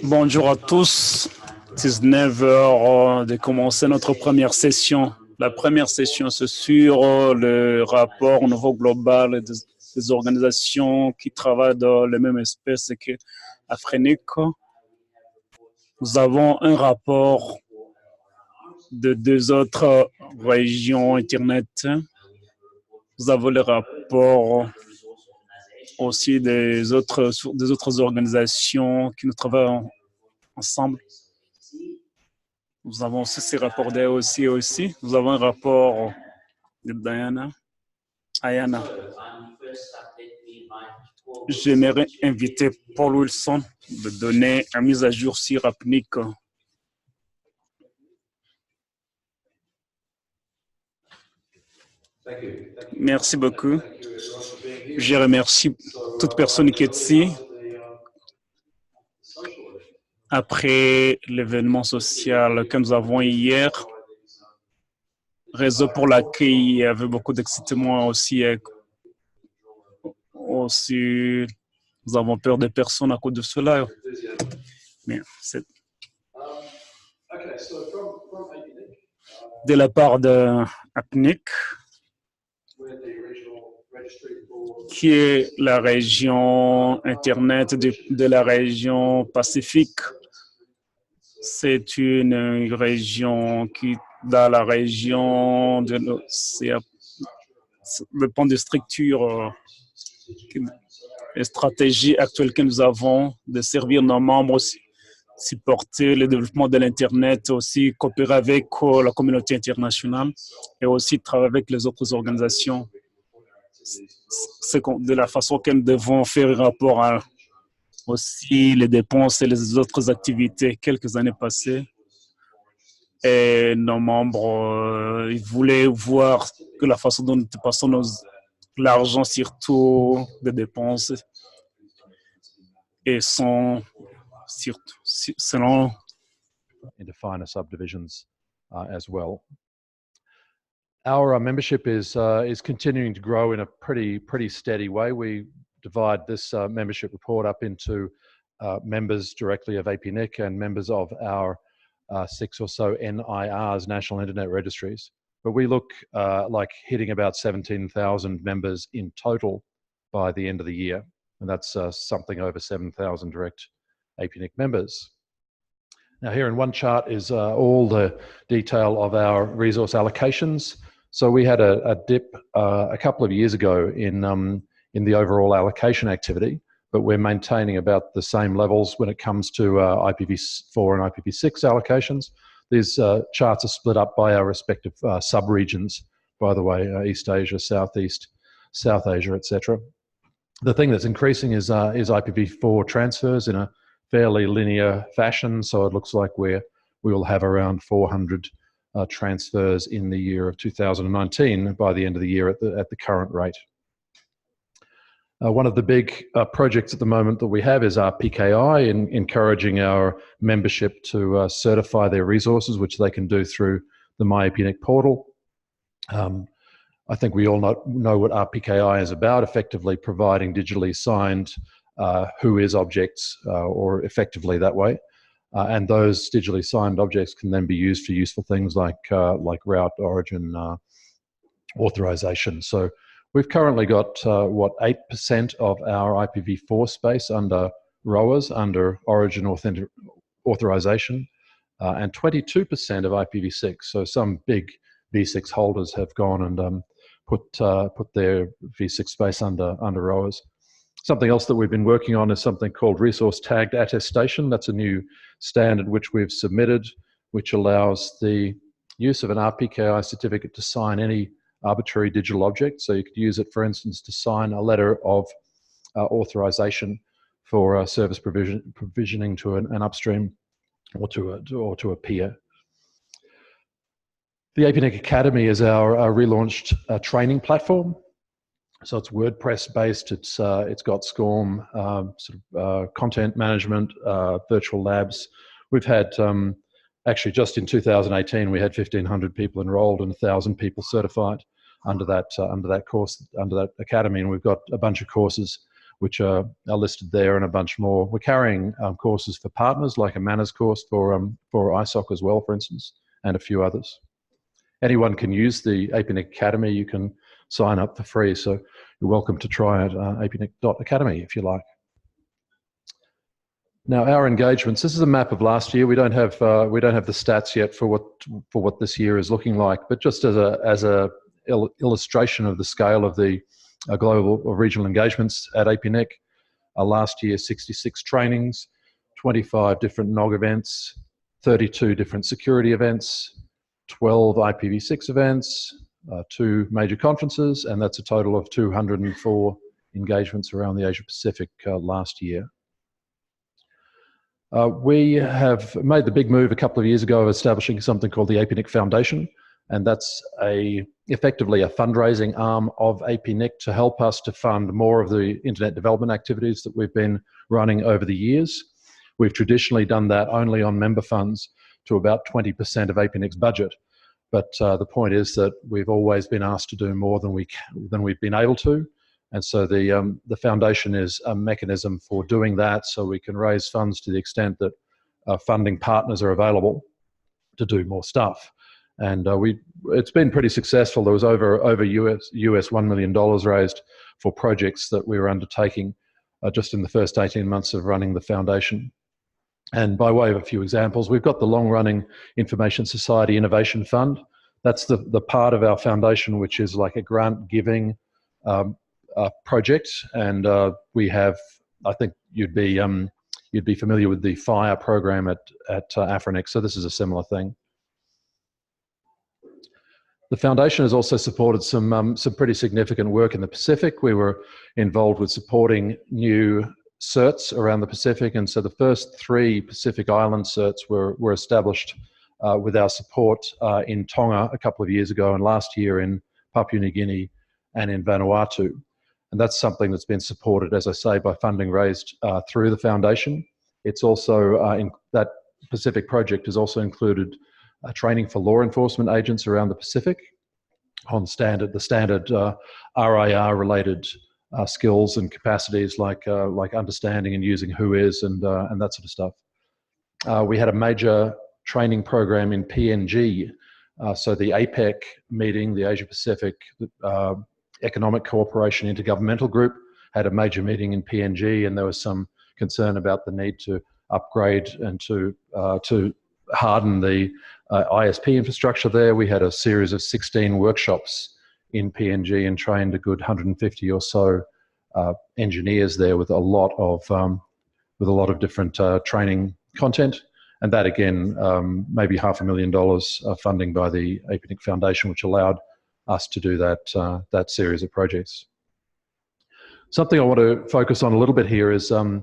Bonjour à tous. 19 heures de commencer notre première session. La première session, c'est sur le rapport au niveau global des organisations qui travaillent dans les mêmes espèces que AFRINIC. Nous avons un rapport de 2 autres régions Internet. Nous avons le rapport aussi des autres organisations qui nous travaillent ensemble. Nous avons aussi ces rapports d'AOC aussi. Nous avons un rapport de IANA. J'aimerais inviter Paul Wilson de donner une mise à jour sur APNIC. Merci beaucoup. Je remercie toute personne qui est ici. Après l'événement social que nous avons hier, raison pour laquelle il y avait beaucoup d'excitement aussi. Nous avons peur des personnes à cause de cela. Mais de la part de APNIC, qui est la région Internet de la région Pacifique. C'est une région qui, dans la région de le point de structure et stratégie actuelle que nous avons de servir nos membres, aussi, supporter le développement de l'Internet, aussi coopérer avec la communauté internationale et aussi travailler avec les autres organisations. C'est de la façon que nous devons faire rapport à aussi les dépenses et les autres activités quelques années passées. Et nos membres, ils voulaient voir que la façon dont nous passons l'argent, surtout des dépenses, et sont selon into finer subdivisions as well. Our membership is continuing to grow in a pretty steady way. We divide this membership report up into members directly of APNIC and members of our 6 or so NIRs, National Internet Registries. But we look like hitting about 17,000 members in total by the end of the year. And that's something over 7,000 direct APNIC members. Now here in one chart is all the detail of our resource allocations. So we had a dip a couple of years ago in the overall allocation activity, but we're maintaining about the same levels when it comes to IPv4 and IPv6 allocations. These charts are split up by our respective sub-regions, by the way, East Asia, Southeast, South Asia, etc. The thing that's increasing is IPv4 transfers in a fairly linear fashion, so it looks like we will have around 400 transfers in the year of 2019 by the end of the year at the current rate. One of the big projects at the moment that we have is our PKI, in encouraging our membership to certify their resources, which they can do through the MyAPNIC portal. I think we all know what our PKI is about, effectively providing digitally signed WHOIS objects, or effectively that way. And those digitally signed objects can then be used for useful things like route origin authorization. So we've currently got, 8% of our IPv4 space under ROAs, under origin authorization, and 22% of IPv6. So some big V6 holders have gone and put their V6 space under ROAs. Something else that we've been working on is something called resource tagged attestation. That's a new standard which we've submitted, which allows the use of an RPKI certificate to sign any arbitrary digital object. So you could use it, for instance, to sign a letter of authorization for service provisioning to an upstream or to a peer. The APNIC Academy is our relaunched training platform. So it's WordPress based. It's got SCORM, content management, virtual labs. We've had actually just in 2018 we had 1,500 people enrolled and 1,000 people certified under that course, under that academy, and we've got a bunch of courses which are listed there, and a bunch more. We're carrying courses for partners, like a manners course for ISOC as well, for instance, and a few others. Anyone can use the APNIC Academy. You can sign up for free, so you're welcome to try it, apnic.academy if you like. Now, our engagements. This is a map of last year. We don't have the stats yet for what this year is looking like, but just as a illustration of the scale of the global or regional engagements at APNIC. Last year, 66 trainings, 25 different NOG events, 32 different security events, 12 IPv6 events, 2 major conferences, and that's a total of 204 engagements around the Asia Pacific last year. We have made the big move a couple of years ago of establishing something called the APNIC Foundation, and that's effectively a fundraising arm of APNIC to help us to fund more of the internet development activities that we've been running over the years. We've traditionally done that only on member funds to about 20% of APNIC's budget, but the point is that we've always been asked to do more than we've been able to, and so the foundation is a mechanism for doing that, so we can raise funds to the extent that funding partners are available to do more stuff. And it's been pretty successful. There was over US $1 million raised for projects that we were undertaking just in the first 18 months of running the foundation. And by way of a few examples, we've got the long-running Information Society Innovation Fund. That's the part of our foundation which is like a grant-giving project. And we have, I think you'd be familiar with the FIRE program at AFRINIC. So this is a similar thing. The foundation has also supported some pretty significant work in the Pacific. We were involved with supporting new certs around the Pacific, and so the first 3 Pacific Island certs were established with our support in Tonga a couple of years ago, and last year in Papua New Guinea and in Vanuatu. And that's something that's been supported, as I say, by funding raised through the foundation. It's also, that Pacific project has also included training for law enforcement agents around the Pacific on the standard RIR-related skills and capacities like understanding and using WHOIS and that sort of stuff. We had a major training program in PNG. So the APEC meeting, the Asia Pacific Economic Cooperation Intergovernmental Group, had a major meeting in PNG, and there was some concern about the need to upgrade and to harden the ISP infrastructure there. We had a series of 16 workshops in PNG and trained a good 150 or so engineers there with a lot of different training content. And that again, maybe $500,000 of funding by the APNIC Foundation, which allowed us to do that series of projects. Something I want to focus on a little bit here is a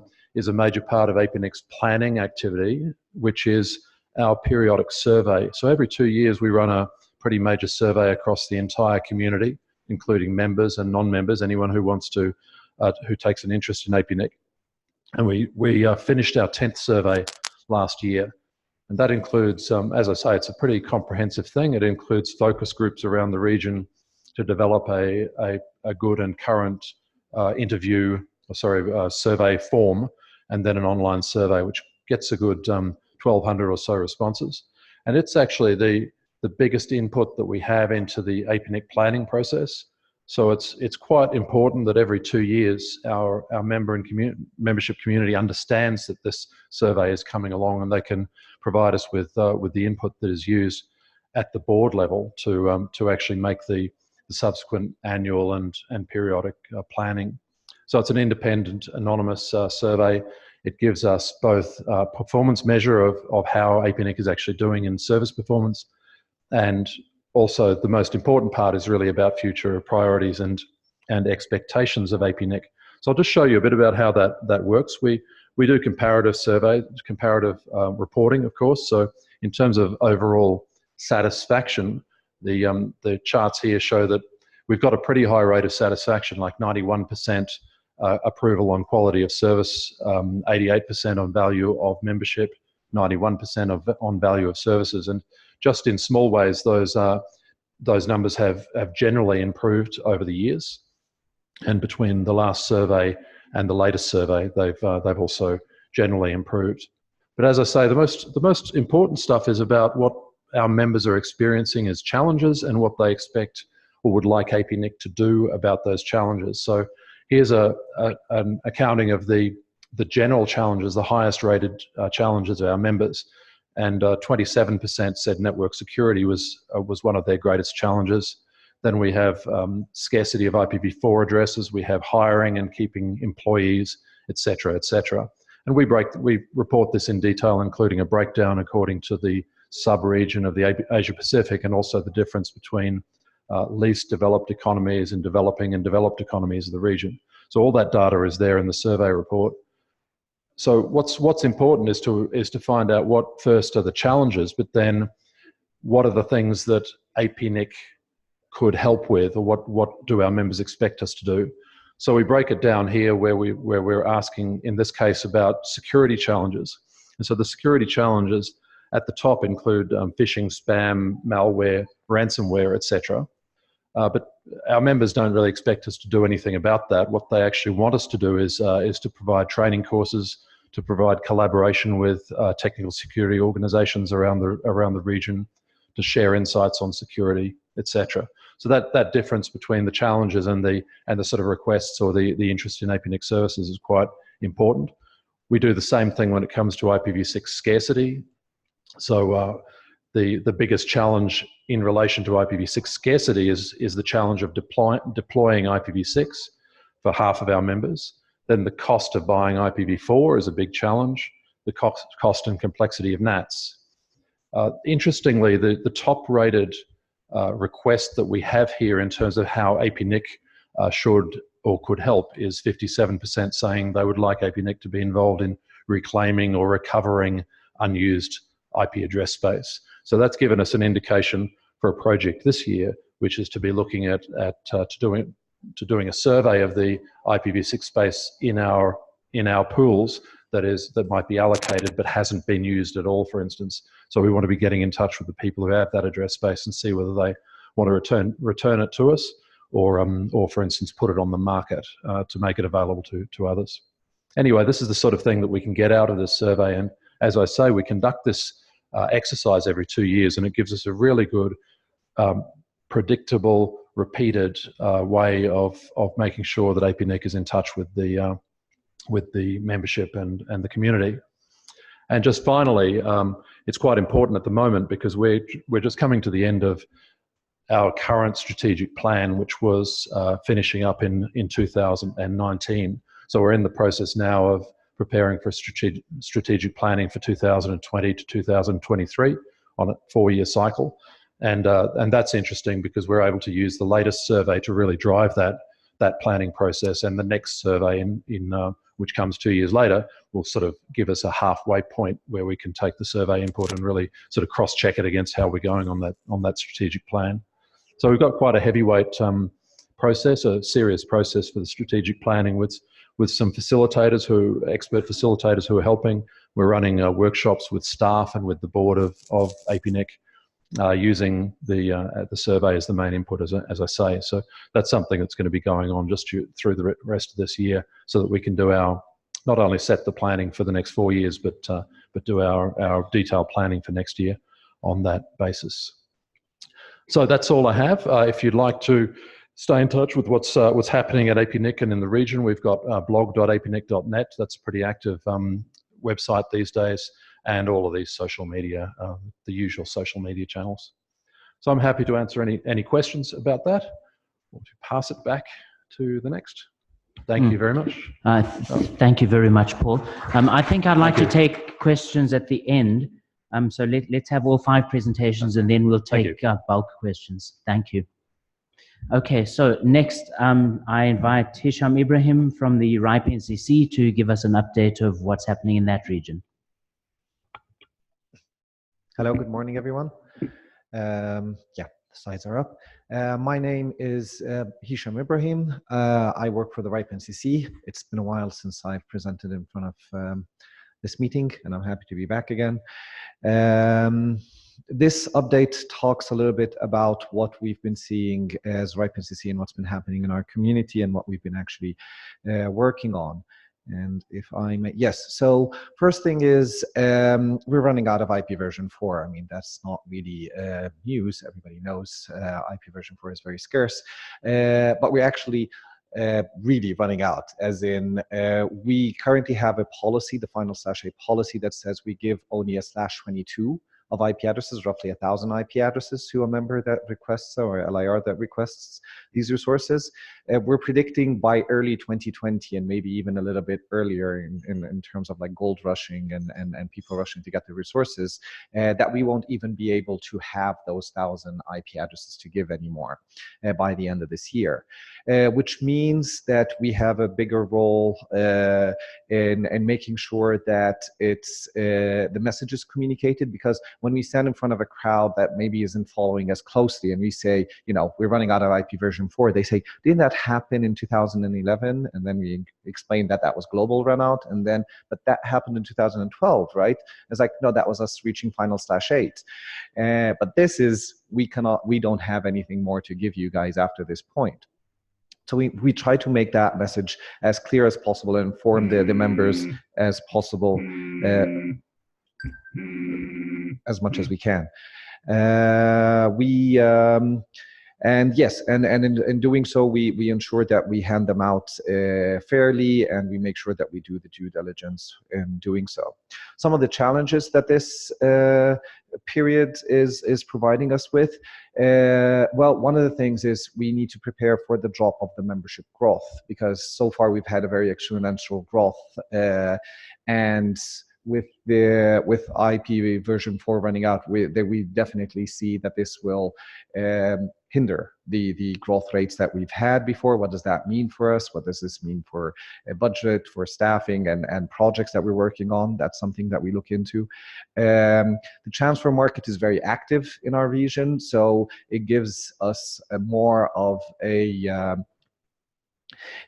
major part of APNIC's planning activity, which is our periodic survey. So every 2 years we run a pretty major survey across the entire community, including members and non-members, anyone who wants to, who takes an interest in APNIC. And we finished our 10th survey last year. And that includes, as I say, it's a pretty comprehensive thing. It includes focus groups around the region to develop a good and current survey form, and then an online survey, which gets a good 1,200 or so responses. And it's actually the biggest input that we have into the APNIC planning process. So it's quite important that every 2 years our member and membership community understands that this survey is coming along, and they can provide us with the input that is used at the board level to actually make the subsequent annual and periodic planning. So it's an independent, anonymous survey. It gives us both a performance measure of how APNIC is actually doing in service performance, and also the most important part is really about future priorities and expectations of APNIC. So I'll just show you a bit about how that works. We do comparative reporting, of course. So in terms of overall satisfaction, the charts here show that we've got a pretty high rate of satisfaction, like 91% approval on quality of service, 88% on value of membership, 91% on value of services. And just in small ways, those numbers have generally improved over the years. And between the last survey and the latest survey, they've also generally improved. But as I say, the most important stuff is about what our members are experiencing as challenges and what they expect or would like APNIC to do about those challenges. So here's an accounting of the general challenges, the highest rated challenges of our members. And 27% said network security was one of their greatest challenges. Then we have scarcity of IPv4 addresses, we have hiring and keeping employees, et cetera, et cetera. And we report this in detail, including a breakdown according to the sub-region of the Asia Pacific, and also the difference between least developed economies and developing and developed economies of the region. So all that data is there in the survey report. So what's important is to find out what first are the challenges, but then what are the things that APNIC could help with, or what do our members expect us to do? So we break it down here where we're asking, in this case, about security challenges. And so the security challenges at the top include phishing, spam, malware, ransomware, etc. But our members don't really expect us to do anything about that. What they actually want us to do is to provide training courses, to provide collaboration with technical security organizations around the region, to share insights on security, etc. So that difference between the challenges and the sort of requests or the interest in APNIC services is quite important. We do the same thing when it comes to IPv6 scarcity. So the biggest challenge in relation to IPv6 scarcity is the challenge of deploying IPv6 for half of our members. Then the cost of buying IPv4 is a big challenge, the cost and complexity of NATs. Interestingly, the top-rated request that we have here in terms of how APNIC should or could help is 57% saying they would like APNIC to be involved in reclaiming or recovering unused IP address space. So that's given us an indication for a project this year, which is to be looking at doing a survey of the IPv6 space in our pools that might be allocated but hasn't been used at all, for instance. So we want to be getting in touch with the people who have that address space and see whether they want to return it to us, or for instance, put it on the market to make it available to others. Anyway, this is the sort of thing that we can get out of this survey. And as I say, we conduct this exercise every 2 years, and it gives us a really good, predictable, repeated way of making sure that APNIC is in touch with the membership and the community. And just finally, it's quite important at the moment because we're just coming to the end of our current strategic plan, which was finishing up in 2019. So we're in the process now of preparing for strategic planning for 2020 to 2023 on a 4-year cycle. And that's interesting because we're able to use the latest survey to really drive that planning process, and the next survey which comes 2 years later will sort of give us a halfway point where we can take the survey input and really sort of cross-check it against how we're going on that strategic plan. So we've got quite a heavyweight process, a serious process for the strategic planning with some facilitators, expert facilitators who are helping. We're running workshops with staff and with the board of APNIC, using the survey as the main input, as I say. So that's something that's going to be going on just through the rest of this year, so that we can do not only set the planning for the next 4 years, but do our detailed planning for next year on that basis. So that's all I have. If you'd like to stay in touch with what's happening at APNIC and in the region, we've got blog.apnic.net. That's a pretty active website these days, and all of these social media, the usual social media channels. So I'm happy to answer any questions about that, or to pass it back to the next. Thank you very much. Thank you very much, Paul. I think I'd like to take questions at the end. So let's have all 5 presentations, and then we'll take bulk questions. Thank you. Okay, so next I invite Hisham Ibrahim from the RIPE NCC to give us an update of what's happening in that region. Hello, good morning, everyone. Yeah, the slides are up. My name is Hisham Ibrahim. I work for the RIPE NCC. It's been a while since I've presented in front of this meeting, and I'm happy to be back again. This update talks a little bit about what we've been seeing as RIPE NCC and what's been happening in our community and what we've been actually working on. And if I may, yes, so first thing is we're running out of IP version 4. I mean, that's not really news. Everybody knows IP version 4 is very scarce, but we're actually really running out, as in we currently have a policy, the final/A policy, that says we give only a /22 of IP addresses, roughly 1,000 IP addresses to a member that requests, or LIR that requests these resources. We're predicting by early 2020, and maybe even a little bit earlier in terms of like gold rushing and people rushing to get the resources, that we won't even be able to have those 1,000 IP addresses to give anymore by the end of this year. Which means that we have a bigger role in making sure that it's the message is communicated, because when we stand in front of a crowd that maybe isn't following us closely and we say, you know, we're running out of IP version 4, they say, didn't that happen in 2011? And then we explain that that was global run out, and then, but that happened in 2012, right? It's like, no, that was us reaching final/8. But this is, we don't have anything more to give you guys after this point. So we try to make that message as clear as possible and inform the members as possible, as much as we can. And yes, and in doing so, we ensure that we hand them out fairly, and we make sure that we do the due diligence in doing so. Some of the challenges that this period is providing us with, well, one of the things is we need to prepare for the drop of the membership growth, because so far we've had a very exponential growth, and with IP version 4 running out, we definitely see that this will hinder the growth rates that we've had before. What does that mean for us? What does this mean for a budget, for staffing, and projects that we're working on? That's something that we look into. The transfer market is very active in our region, so it gives us more of a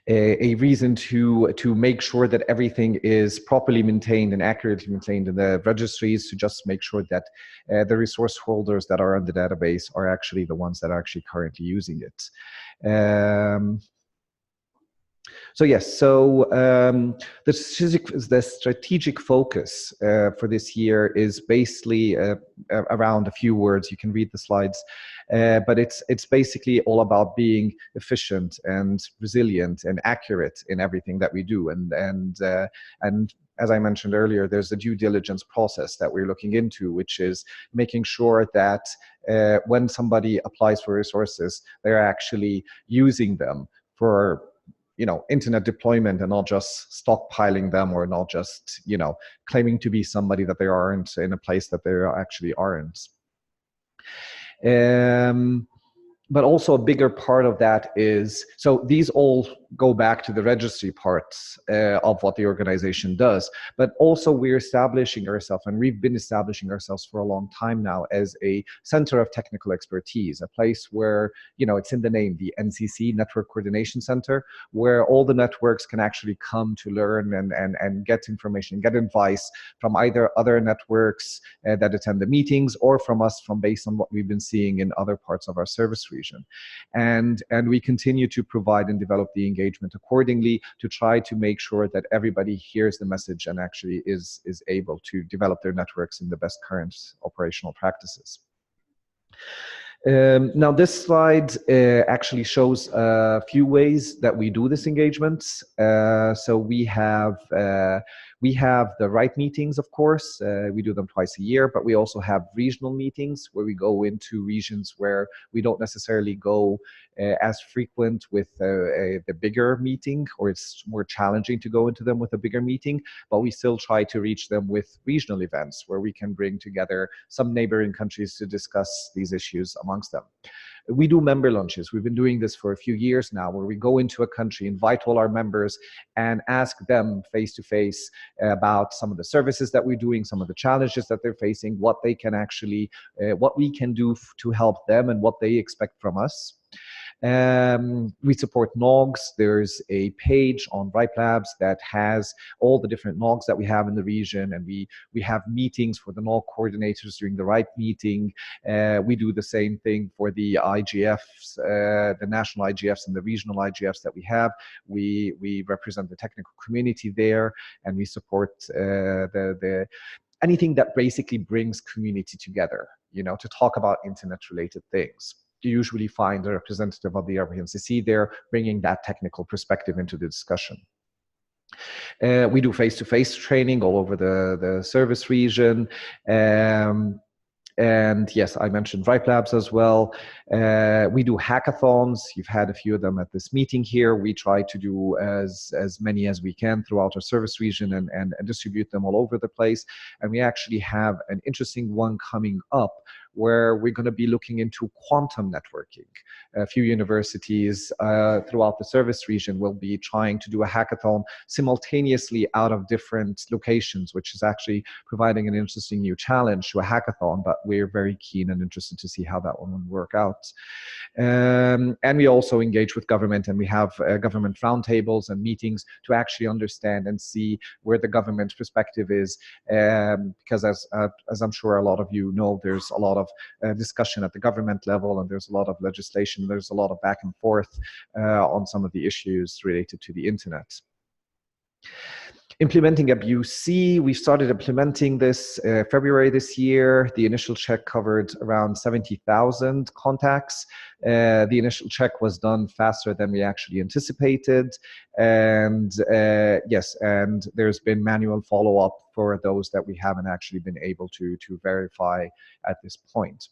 reason to make sure that everything is properly maintained and accurately maintained in the registries, to just make sure that the resource holders that are on the database are actually the ones that are actually currently using it. So yes, so the strategic focus for this year is basically around a few words. You can read the slides, but it's basically all about being efficient and resilient and accurate in everything that we do. And as I mentioned earlier, there's a due diligence process that we're looking into, which is making sure that when somebody applies for resources, they're actually using them for, you know, internet deployment, and not just stockpiling them, or not just, you know, claiming to be somebody that they aren't in a place that they actually aren't. But also a bigger part of that is, so these all go back to the registry parts of what the organization does, but also we're establishing ourselves, and we've been establishing ourselves for a long time now, as a center of technical expertise, a place where, you know, it's in the name, the NCC, Network Coordination Center, where all the networks can actually come to learn and get information, get advice from either other networks that attend the meetings, or from us, based on what we've been seeing in other parts of our service region. And we continue to provide and develop the engagement accordingly, to try to make sure that everybody hears the message and actually is able to develop their networks in the best current operational practices. Now this slide actually shows a few ways that we do this engagement. So we have the RIPE meetings, of course. We do them twice a year, but we also have regional meetings where we go into regions where we don't necessarily go as frequent with the bigger meeting, or it's more challenging to go into them with a bigger meeting, but we still try to reach them with regional events where we can bring together some neighboring countries to discuss these issues amongst them. We do member lunches. We've been doing this for a few years now, where we go into a country, invite all our members, and ask them face-to-face about some of the services that we're doing, some of the challenges that they're facing, what they can actually, what we can do to help them, and what they expect from us. We support NOGs. There's a page on Ripe Labs that has all the different NOGs that we have in the region, and we have meetings for the NOG coordinators during the Ripe meeting. We do the same thing for the IGFs, the national IGFs and the regional IGFs that we have. We represent the technical community there, and we support anything that basically brings community together, to talk about internet-related things. You usually find a representative of the AFRINIC there bringing that technical perspective into the discussion. We do face-to-face training all over the service region. And yes, I mentioned Ripe Labs as well. We do hackathons. You've had a few of them at this meeting here. We try to do as many as we can throughout our service region and distribute them all over the place. And we actually have an interesting one coming up where we're going to be looking into quantum networking. A few universities throughout the service region will be trying to do a hackathon simultaneously out of different locations, which is actually providing an interesting new challenge to a hackathon, but we're very keen and interested to see how that one will work out. And we also engage with government, and we have government roundtables and meetings to actually understand and see where the government perspective is, because as I'm sure a lot of you know, there's a lot of discussion at the government level, and there's a lot of legislation, there's a lot of back and forth on some of the issues related to the internet. Implementing ABUC, we started implementing this February this year. The initial check covered around 70,000 contacts. The initial check was done faster than we actually anticipated. And yes, and there's been manual follow-up for those that we haven't actually been able to verify at this point.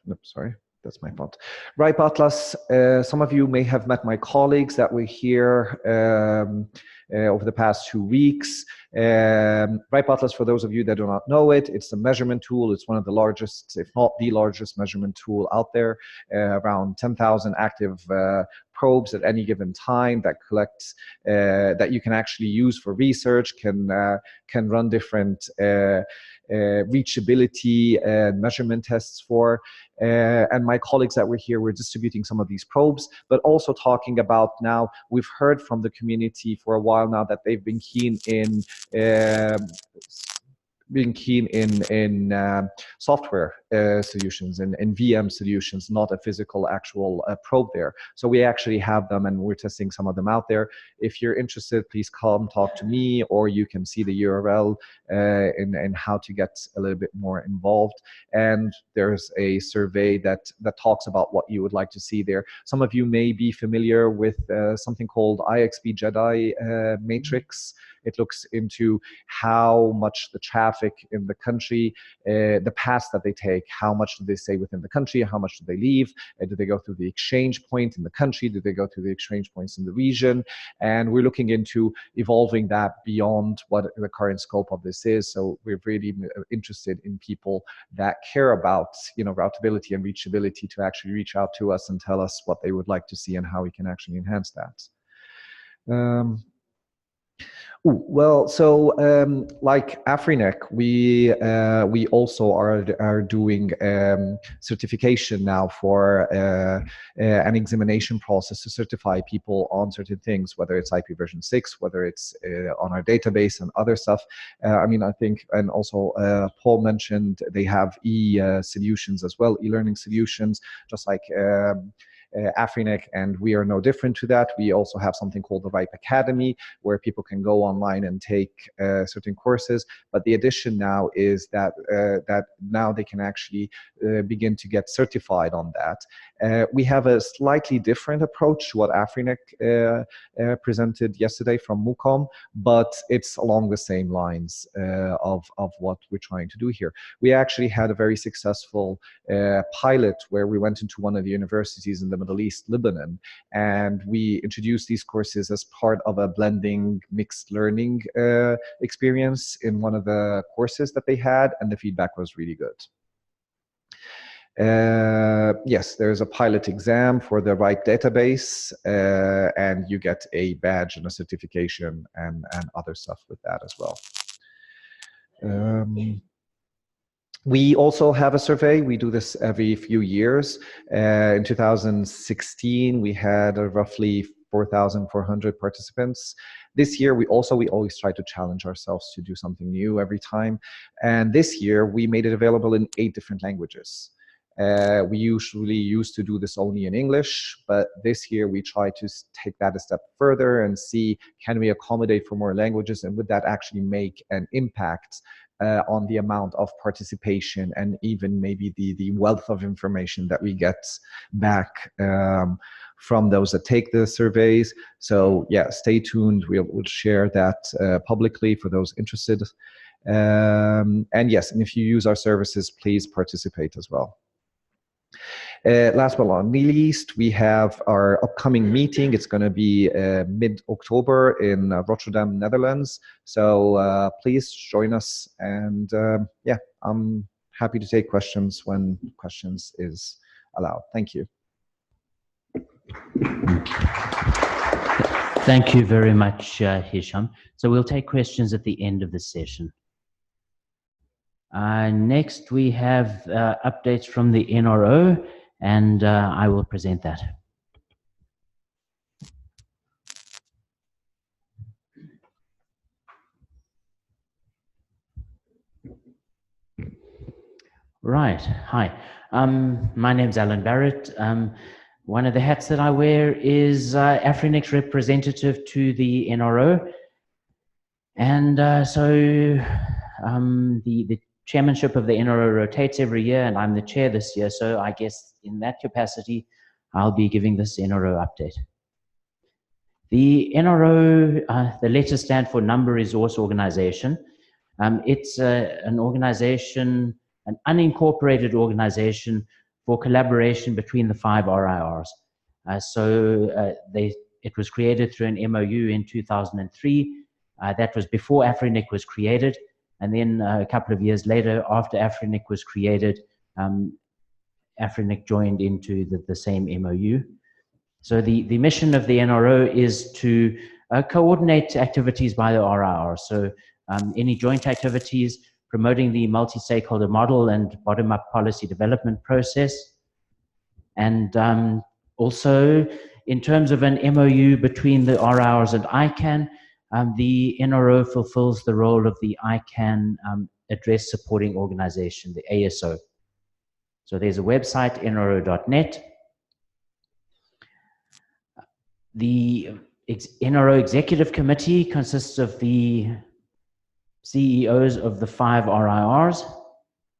Oops, sorry. That's my fault. Ripe Atlas, some of you may have met my colleagues that were here over the past 2 weeks. Ripe Atlas, for those of you that do not know it, it's a measurement tool. It's one of the largest, if not the largest measurement tool out there, around 10,000 active probes at any given time that collects, that you can actually use for research, can run different reachability and measurement tests for. And my colleagues that were here were distributing some of these probes, but also talking about now, we've heard from the community for a while now that they've been keen in software solutions and VM solutions, not a physical actual probe there. So we actually have them, and we're testing some of them out there. If you're interested, please come talk to me, or you can see the URL in how to get a little bit more involved. And there's a survey that talks about what you would like to see there. Some of you may be familiar with something called IXP Jedi matrix. It looks into how much the traffic in the country, the paths that they take, how much do they stay within the country, how much do they leave, do they go through the exchange point in the country, do they go through the exchange points in the region, and we're looking into evolving that beyond what the current scope of this is. So we're really interested in people that care about, routability and reachability to actually reach out to us and tell us what they would like to see and how we can actually enhance that. Well, so like AFRINIC, we also are doing certification now for an examination process to certify people on certain things, whether it's IP version 6, whether it's on our database and other stuff. I mean, I think, and also Paul mentioned they have solutions as well, e-learning solutions, just like AFRINIC, and we are no different to that. We also have something called the Ripe Academy, where people can go online and take certain courses. But the addition now is that now they can actually begin to get certified on that. We have a slightly different approach to what AFRINIC presented yesterday from MUCOM, but it's along the same lines of what we're trying to do here. We actually had a very successful pilot where we went into one of the universities in the Middle East, Lebanon, and we introduced these courses as part of a blending mixed learning experience in one of the courses that they had, and the feedback was really good. Yes, there's a pilot exam for the Ripe database, and you get a badge and a certification and other stuff with that as well. We also have a survey. We do this every few years. In 2016, we had roughly 4,400 participants. This year, we always try to challenge ourselves to do something new every time. And this year, we made it available in 8 different languages. We usually used to do this only in English, but this year we try to take that a step further and see, can we accommodate for more languages, and would that actually make an impact on the amount of participation and even maybe the wealth of information that we get back from those that take the surveys. So yeah, stay tuned. We'll share that publicly for those interested. And yes, and if you use our services, please participate as well. Last but not least, we have our upcoming meeting. It's going to be mid-October in Rotterdam, Netherlands. So please join us. And yeah, I'm happy to take questions when questions is allowed. Thank you. Thank you very much, Hisham. So we'll take questions at the end of the session. Next, we have updates from the NRO, and I will present that. Right, hi. My name's Alan Barrett. One of the hats that I wear is AFRINIC's representative to the NRO. And the chairmanship of the NRO rotates every year, and I'm the chair this year, so I guess in that capacity, I'll be giving this NRO update. The NRO, the letters stand for Number Resource Organization. It's an organization, an unincorporated organization for collaboration between the 5 RIRs. It was created through an MOU in 2003. That was before AFRINIC was created. And then a couple of years later, after AFRINIC was created, AFRINIC joined into the same MOU. So the mission of the NRO is to coordinate activities by the RIR. So any joint activities, promoting the multi-stakeholder model and bottom-up policy development process. And also, in terms of an MOU between the RIRs and ICANN, the NRO fulfills the role of the ICANN address supporting organization, the ASO. So there's a website, nro.net. The NRO Executive Committee consists of the CEOs of the 5 RIRs.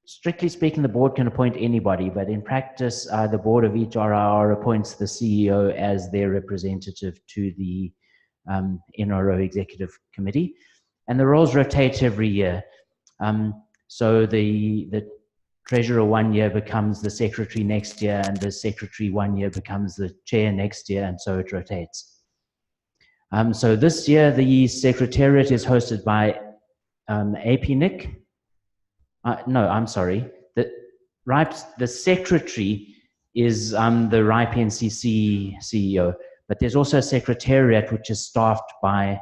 Strictly speaking, the board can appoint anybody, but in practice, the board of each RIR appoints the CEO as their representative to the NRO Executive Committee, and the roles rotate every year. So the treasurer one year becomes the secretary next year, and the secretary one year becomes the chair next year, and so it rotates. So this year, the secretariat is hosted by APNIC. No, I'm sorry. The secretary is the RIPE NCC CEO. But there's also a secretariat which is staffed by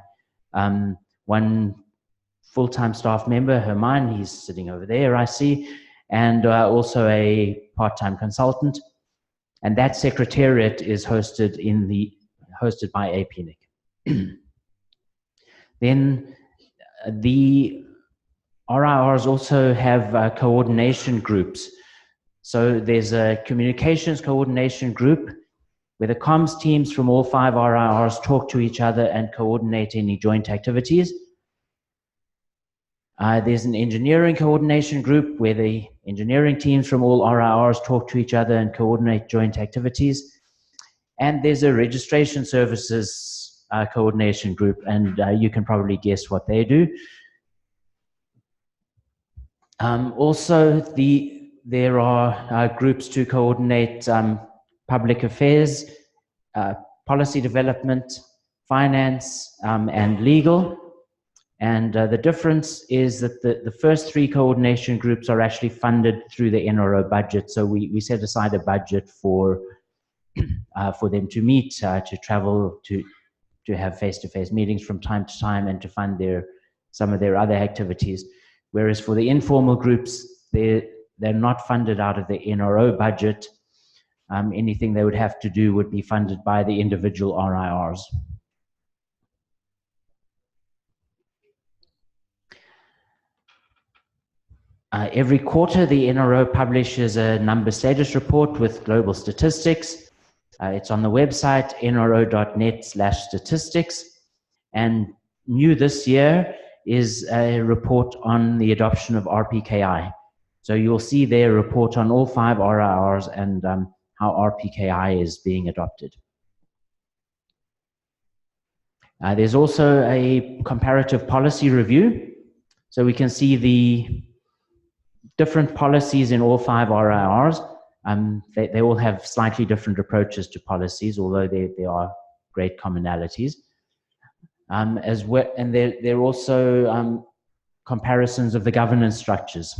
one full-time staff member, Hermine, he's sitting over there, I see, and also a part-time consultant. And that secretariat is hosted by APNIC. Then the RIRs also have coordination groups. So there's a communications coordination group where the comms teams from all 5 RIRs talk to each other and coordinate any joint activities. There's an engineering coordination group where the engineering teams from all RIRs talk to each other and coordinate joint activities. And there's a registration services coordination group, and you can probably guess what they do. Also, there are groups to coordinate public affairs, policy development, finance, and legal. And the difference is that the first 3 coordination groups are actually funded through the NRO budget. So we set aside a budget for them to meet, to travel, to have face-to-face meetings from time to time, and to fund some of their other activities. Whereas for the informal groups, they're not funded out of the NRO budget. Anything they would have to do would be funded by the individual RIRs. Every quarter, the NRO publishes a number status report with global statistics. It's on the website, nro.net/statistics. And new this year is a report on the adoption of RPKI. So you'll see there a report on all 5 RIRs and how RPKI is being adopted. There's also a comparative policy review. So we can see the different policies in all 5 RIRs. They all have slightly different approaches to policies, although there are great commonalities. As well, and there are also comparisons of the governance structures.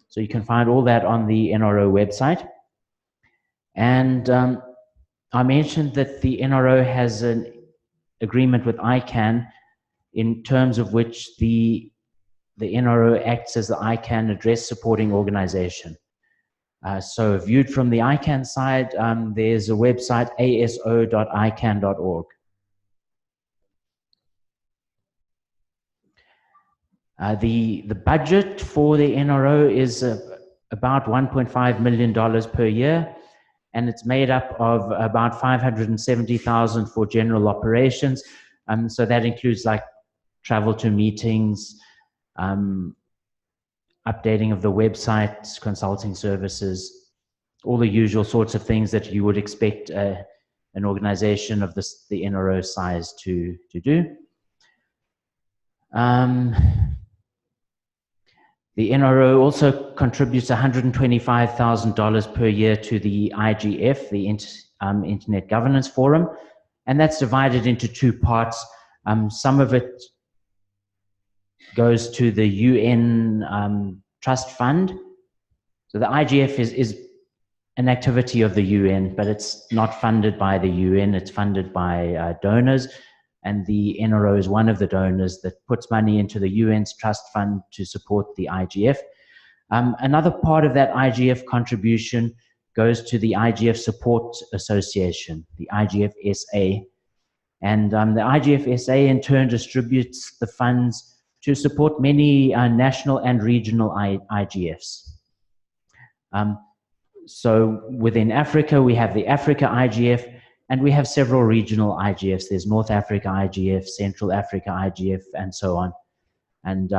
So you can find all that on the NRO website. And I mentioned that the NRO has an agreement with ICANN in terms of which the NRO acts as the ICANN address supporting organization. So viewed from the ICANN side, there's a website, aso.icann.org. The budget for the NRO is about $1.5 million per year, and it's made up of about $570,000 for general operations. So that includes like travel to meetings, updating of the website, consulting services, all the usual sorts of things that you would expect an organization of the NRO size to do. The NRO also contributes $125,000 per year to the IGF, the Internet Governance Forum, and that's divided into 2 parts. Some of it goes to the UN Trust Fund. So the IGF is an activity of the UN, but it's not funded by the UN, it's funded by donors. And the NRO is one of the donors that puts money into the UN's trust fund to support the IGF. Another part of that IGF contribution goes to the Igf Support Association, the Igf SA. And the Igf SA in turn distributes the funds to support many national and regional IGFs. So within Africa, we have the Africa IGF, and we have several regional IGFs. There's North Africa IGF, Central Africa IGF, and so on. And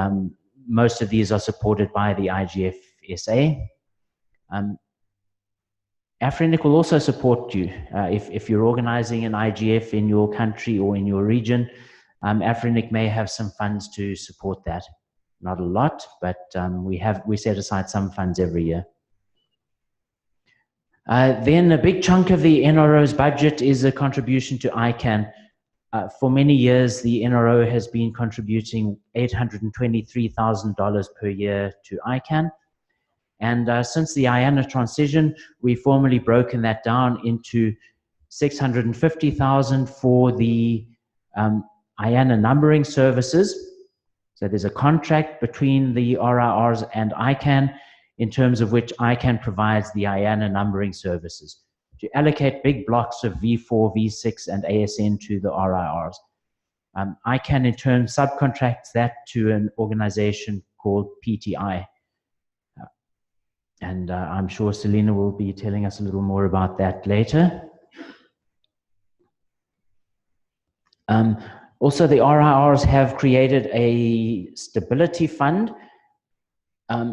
most of these are supported by the Igf SA. AFRINIC will also support you. If you're organizing an IGF in your country or in your region, AFRINIC may have some funds to support that. Not a lot, but we set aside some funds every year. Then a big chunk of the NRO's budget is a contribution to ICANN. For many years, the NRO has been contributing $823,000 per year to ICANN. And since the IANA transition, we've formally broken that down into $650,000 for the IANA numbering services. So there's a contract between the RIRs and ICANN, in terms of which ICANN provides the IANA numbering services to allocate big blocks of V4, V6, and ASN to the RIRs. ICANN in turn subcontracts that to an organization called PTI. And I'm sure Selina will be telling us a little more about that later. Also, the RIRs have created a stability fund.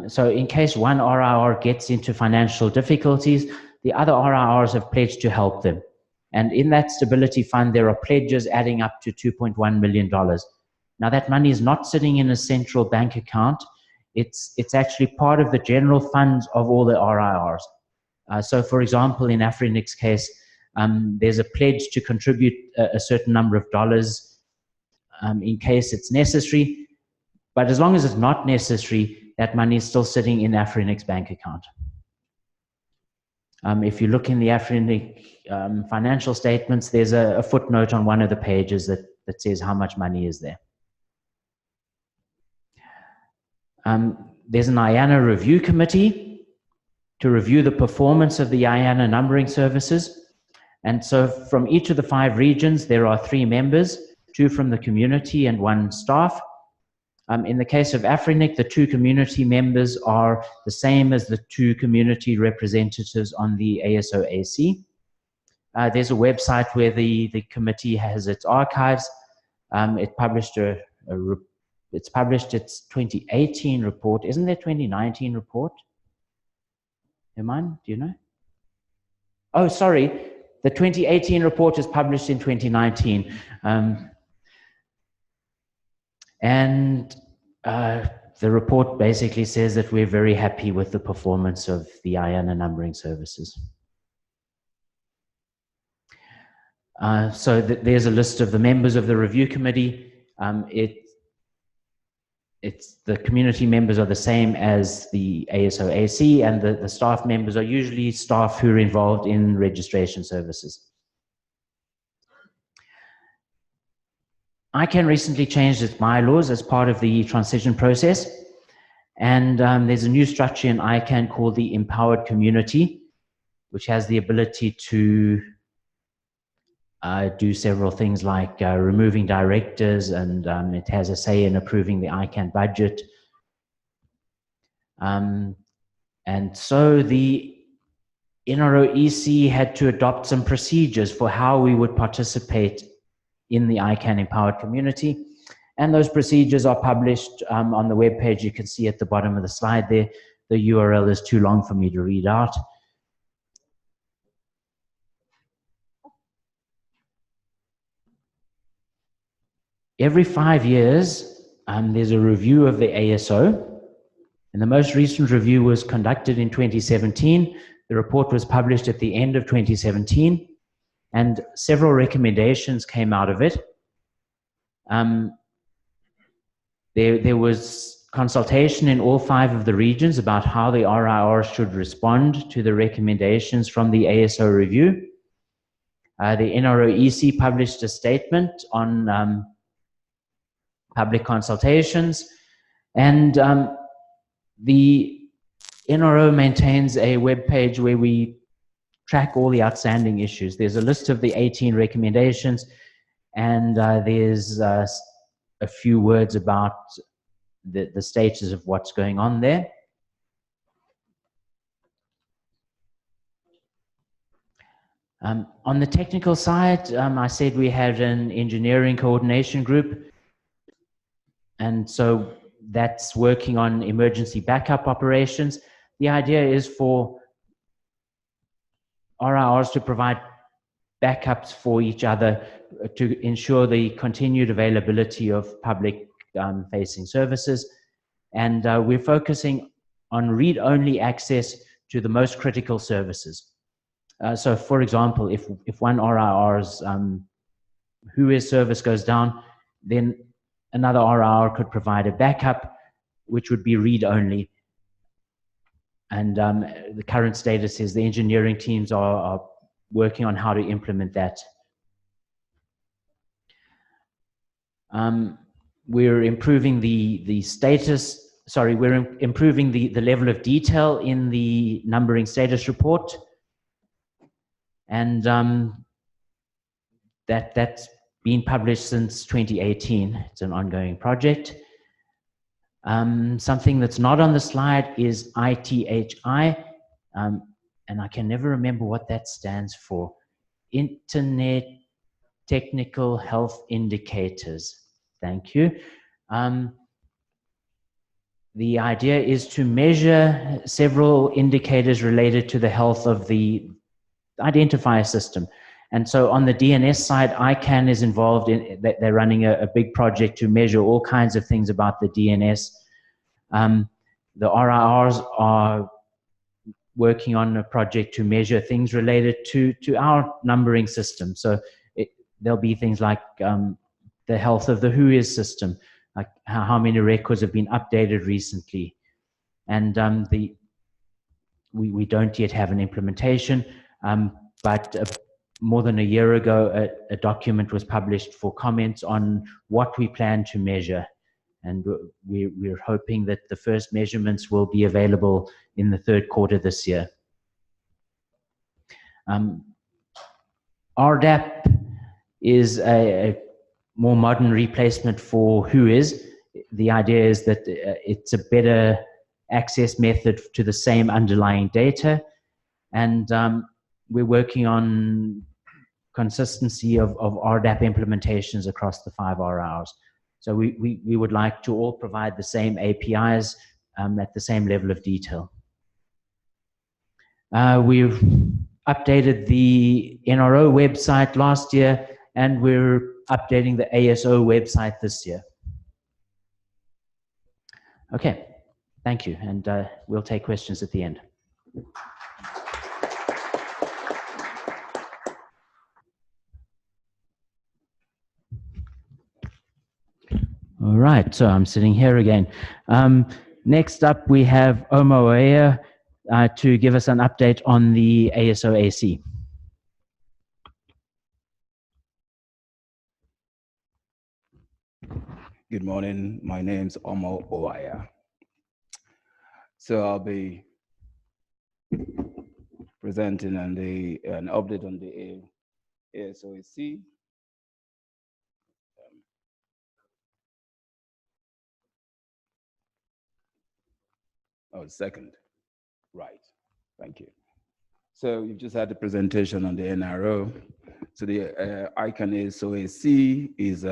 So in case one RIR gets into financial difficulties, the other RIRs have pledged to help them. And in that stability fund, there are pledges adding up to $2.1 million. Now that money is not sitting in a central bank account. It's actually part of the general funds of all the RIRs. So for example, in AFRINIC's case, there's a pledge to contribute a certain number of dollars in case it's necessary. But as long as it's not necessary, that money is still sitting in AFRINIC's bank account. If you look in the AFRINIC financial statements, there's a footnote on one of the pages that says how much money is there. There's an IANA review committee to review the performance of the IANA numbering services. And so from each of the 5 regions, there are 3 members, 2 from the community and 1 staff. In the case of AFRINIC, the 2 community members are the same as the 2 community representatives on the ASO AC. There's a website where the committee has its archives. It published it's published its 2018 report. Isn't there 2019 report? Iman, do you know? Oh, sorry. The 2018 report is published in 2019. The report basically says that we're very happy with the performance of the IANA numbering services. There's a list of the members of the review committee. The community members are the same as the ASO AC, and the staff members are usually staff who are involved in registration services. ICANN recently changed its bylaws as part of the transition process, and there's a new structure in ICANN called the Empowered Community, which has the ability to do several things like removing directors, and it has a say in approving the ICANN budget. And so the NROEC had to adopt some procedures for how we would participate in the ICANN Empowered Community. And those procedures are published on the webpage. You can see at the bottom of the slide there. The URL is too long for me to read out. Every 5 years, there's a review of the ASO. And the most recent review was conducted in 2017. The report was published at the end of 2017. And several recommendations came out of it. There was consultation in all 5 of the regions about how the RIR should respond to the recommendations from the ASO review. The NROEC published a statement on public consultations, and the NRO maintains a web page where we track all the outstanding issues. There's a list of the 18 recommendations, and there's a few words about the status of what's going on there. On the technical side, I said we had an engineering coordination group, and so that's working on emergency backup operations. The idea is for RIRs to provide backups for each other to ensure the continued availability of public facing services. And we're focusing on read-only access to the most critical services. So for example, if one RIR's WHOIS service goes down, then another RIR could provide a backup, which would be read-only. And the current status is the engineering teams are working on how to implement that. We're improving the status, sorry, we're improving the level of detail in the numbering status report. And that's been published since 2018. It's an ongoing project. Something that's not on the slide is ITHI, and I can never remember what that stands for. Internet Technical Health Indicators. Thank you. The idea is to measure several indicators related to the health of the identifier system. And so on the DNS side, ICANN is involved in, they're running a big project to measure all kinds of things about the DNS. The RIRs are working on a project to measure things related to our numbering system. So there'll be things like the health of the WHOIS system, like how many records have been updated recently. And we don't yet have an implementation, but more than a year ago, a document was published for comments on what we plan to measure. And we're hoping that the first measurements will be available in the third quarter this year. RDAP is a more modern replacement for WHOIS. The idea is that it's a better access method to the same underlying data. And we're working on consistency of RDAP implementations across the 5 RRs. So we would like to all provide the same APIs at the same level of detail. We've updated the NRO website last year, and we're updating the ASO website this year. Okay, thank you, and we'll take questions at the end. All right, so I'm sitting here again. Next up, we have Omo Oaiya to give us an update on the ASO AC. Good morning, my name's Omo Oaiya. So I'll be presenting on an update on the ASOAC. Second, right, thank you. So you've just had the presentation on the NRO. So the ICANN ASOAC is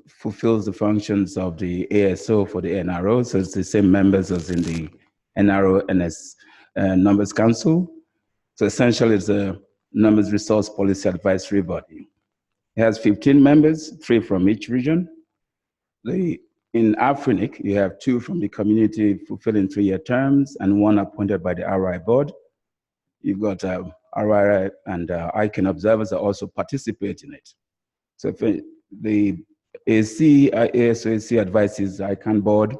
fulfills the functions of the ASO for the NRO. So it's the same members as in the NRO NS Numbers Council. So essentially it's a Numbers Resource Policy Advisory Body. It has 15 members, 3 from each region. In AFRINIC, you have 2 from the community fulfilling 3-year terms and 1 appointed by the RI board. You've got RI and ICANN observers that also participate in it. So if the ASOAC advises ICANN board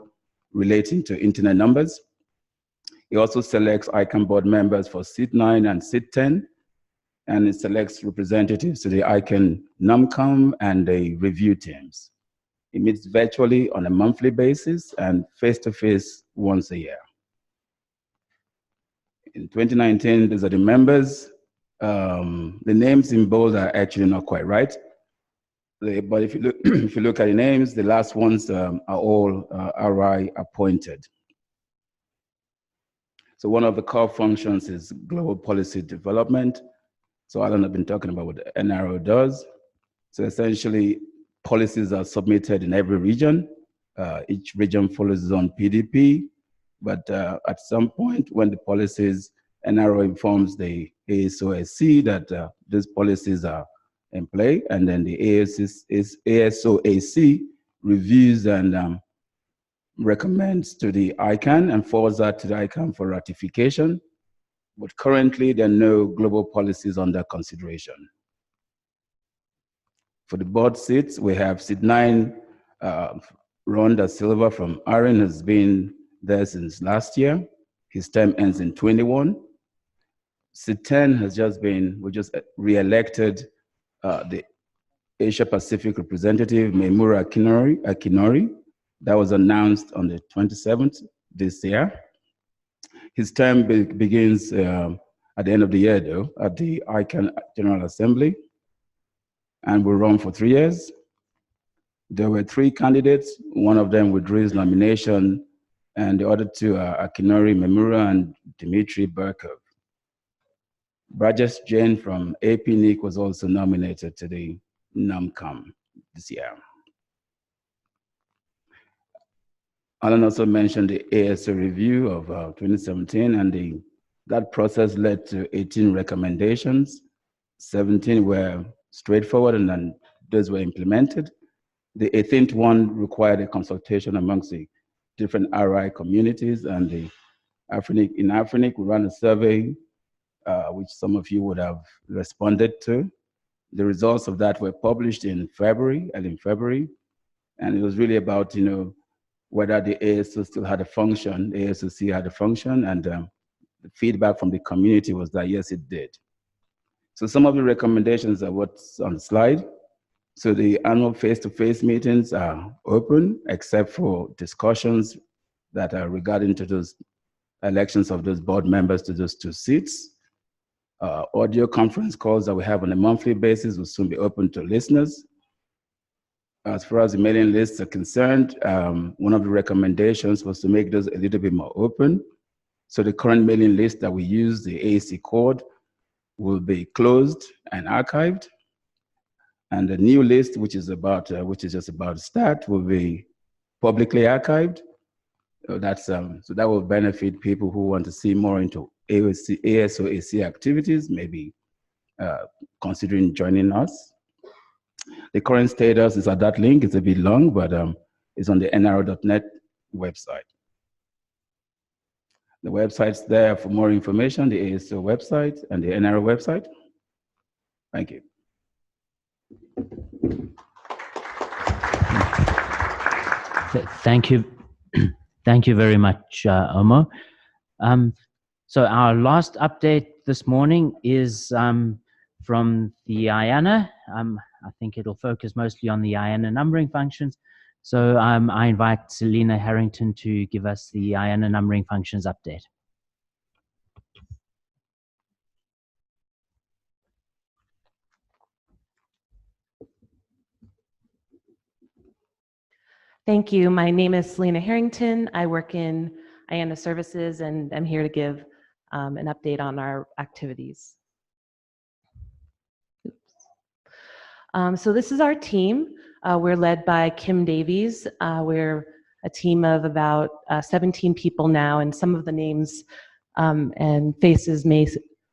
relating to internet numbers. It also selects ICANN board members for seat 9 and seat 10, and it selects representatives to the ICANN NUMCOM and the review teams. It meets virtually on a monthly basis and face-to-face once a year. In 2019, these are the members. The names in bold are actually not quite right. But if you look at the names, the last ones are all RI appointed. So one of the core functions is global policy development. So I don't have been talking about what the NRO does. So essentially, policies are submitted in every region. Each region follows its own PDP, but at some point when the policies, NRO informs the ASOAC that these policies are in play, and then the ASOAC reviews and recommends to the ICANN and forwards that to the ICANN for ratification. But currently, there are no global policies under consideration. For the board seats, we have seat 9, Rhonda Silva from ARIN has been there since last year. His term ends in 21. Seat 10 has just been, we just re-elected the Asia Pacific representative, Memura Akinori. That was announced on the 27th this year. His term begins at the end of the year, though, at the ICANN General Assembly, and will run for 3 years. There were 3 candidates. One of them withdrew his nomination, and the other 2 are Akinori Memura and Dimitri Berkov. Brajesh Jain from APNIC was also nominated to the NUMCOM this year. Alan also mentioned the ASO review of 2017, and that process led to 18 recommendations. 17 were straightforward, and then those were implemented. The 18th one required a consultation amongst the different RI communities, and in AFRINIC, we ran a survey, which some of you would have responded to. The results of that were published in February, early in February, and it was really about, whether the ASO still had a function, the ASOC had a function, and the feedback from the community was that yes, it did. So some of the recommendations are what's on the slide. So the annual face-to-face meetings are open, except for discussions that are regarding to those elections of those board members to those 2 seats. Audio conference calls that we have on a monthly basis will soon be open to listeners. As far as the mailing lists are concerned, one of the recommendations was to make those a little bit more open. So the current mailing list that we use, the AAC code, will be closed and archived. And the new list, which is just about to start, will be publicly archived. So that will benefit people who want to see more into ASO AC activities, maybe considering joining us. The current status is at that link. It's a bit long, but it's on the nro.net website. The website's there for more information, the ASO website and the NRO website. Thank you. Thank you. Thank you very much, Omo. So our last update this morning is from the IANA. I think it'll focus mostly on the IANA numbering functions. So I invite Selina Harrington to give us the IANA numbering functions update. Thank you. My name is Selina Harrington. I work in IANA services, and I'm here to give an update on our activities. So this is our team. We're led by Kim Davies. We're a team of about 17 people now, and some of the names and faces may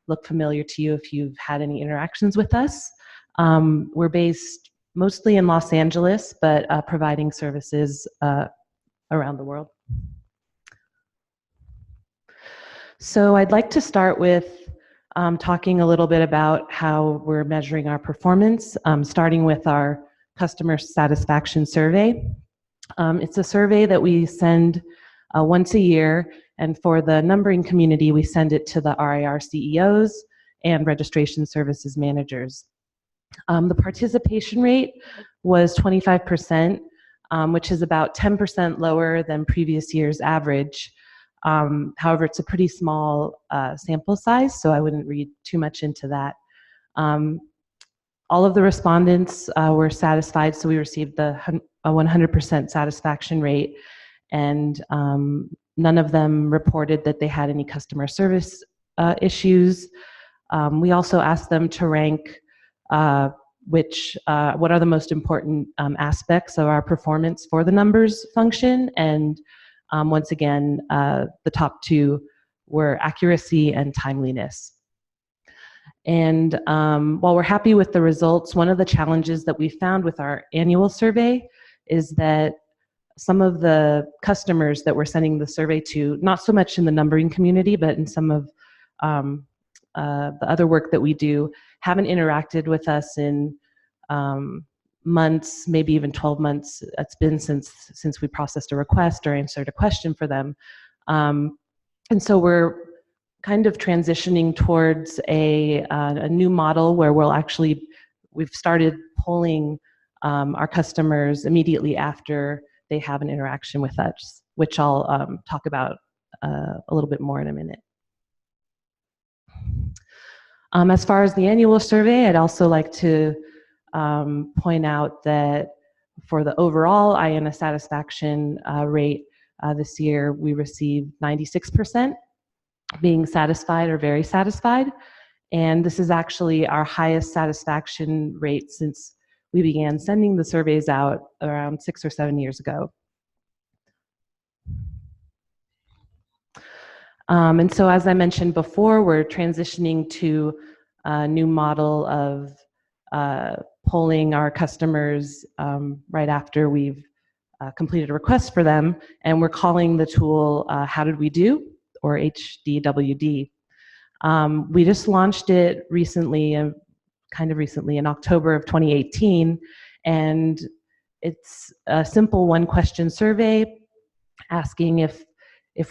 look familiar to you if you've had any interactions with us. We're based mostly in Los Angeles, but providing services around the world. So I'd like to start with talking a little bit about how we're measuring our performance, starting with our customer satisfaction survey. It's a survey that we send once a year, and for the numbering community, we send it to the RIR CEOs and registration services managers. The participation rate was 25%, which is about 10% lower than previous year's average. However, it's a pretty small sample size, so I wouldn't read too much into that. All of the respondents were satisfied, so we received a 100% satisfaction rate, and none of them reported that they had any customer service issues. We also asked them to rank what are the most important aspects of our performance for the numbers function, and once again, the top 2 were accuracy and timeliness. And while we're happy with the results, one of the challenges that we found with our annual survey is that some of the customers that we're sending the survey to, not so much in the numbering community, but in some of the other work that we do, haven't interacted with us in months, maybe even 12 months. It's been since we processed a request or answered a question for them. And so we're kind of transitioning towards a new model where we've started polling our customers immediately after they have an interaction with us, which I'll talk about a little bit more in a minute. As far as the annual survey, I'd also like to point out that for the overall IANA satisfaction rate this year, we received 96%, being satisfied or very satisfied. And this is actually our highest satisfaction rate since we began sending the surveys out around 6 or 7 years ago. And so as I mentioned before, we're transitioning to a new model of polling our customers right after we've completed a request for them, and we're calling the tool How Did We Do, or HDWD. We just launched it recently, kind of recently, in October of 2018, and it's a simple one-question survey asking if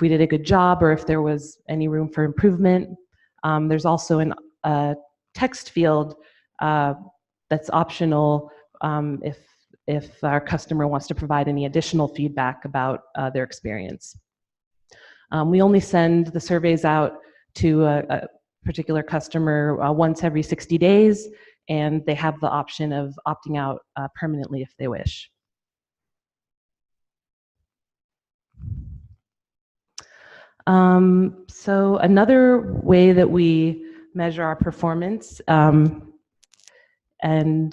we did a good job or if there was any room for improvement. There's also a text field that's optional if our customer wants to provide any additional feedback about their experience. We only send the surveys out to a particular customer once every 60 days, and they have the option of opting out permanently if they wish. So another way that we measure our performance, and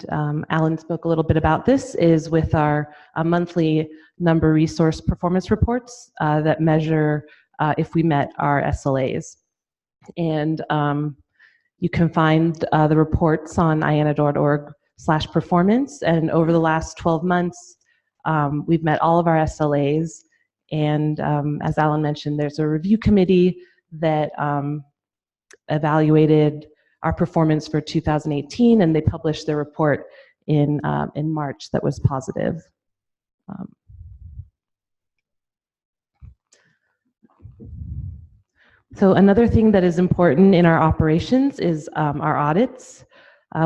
Alan spoke a little bit about this, is with our monthly number resource performance reports that measure if we met our SLAs. And you can find the reports on IANA.org/performance. And over the last 12 months, we've met all of our SLAs. And as Alan mentioned, there's a review committee that evaluated our performance for 2018, and they published their report in March that was positive. So another thing that is important in our operations is our audits.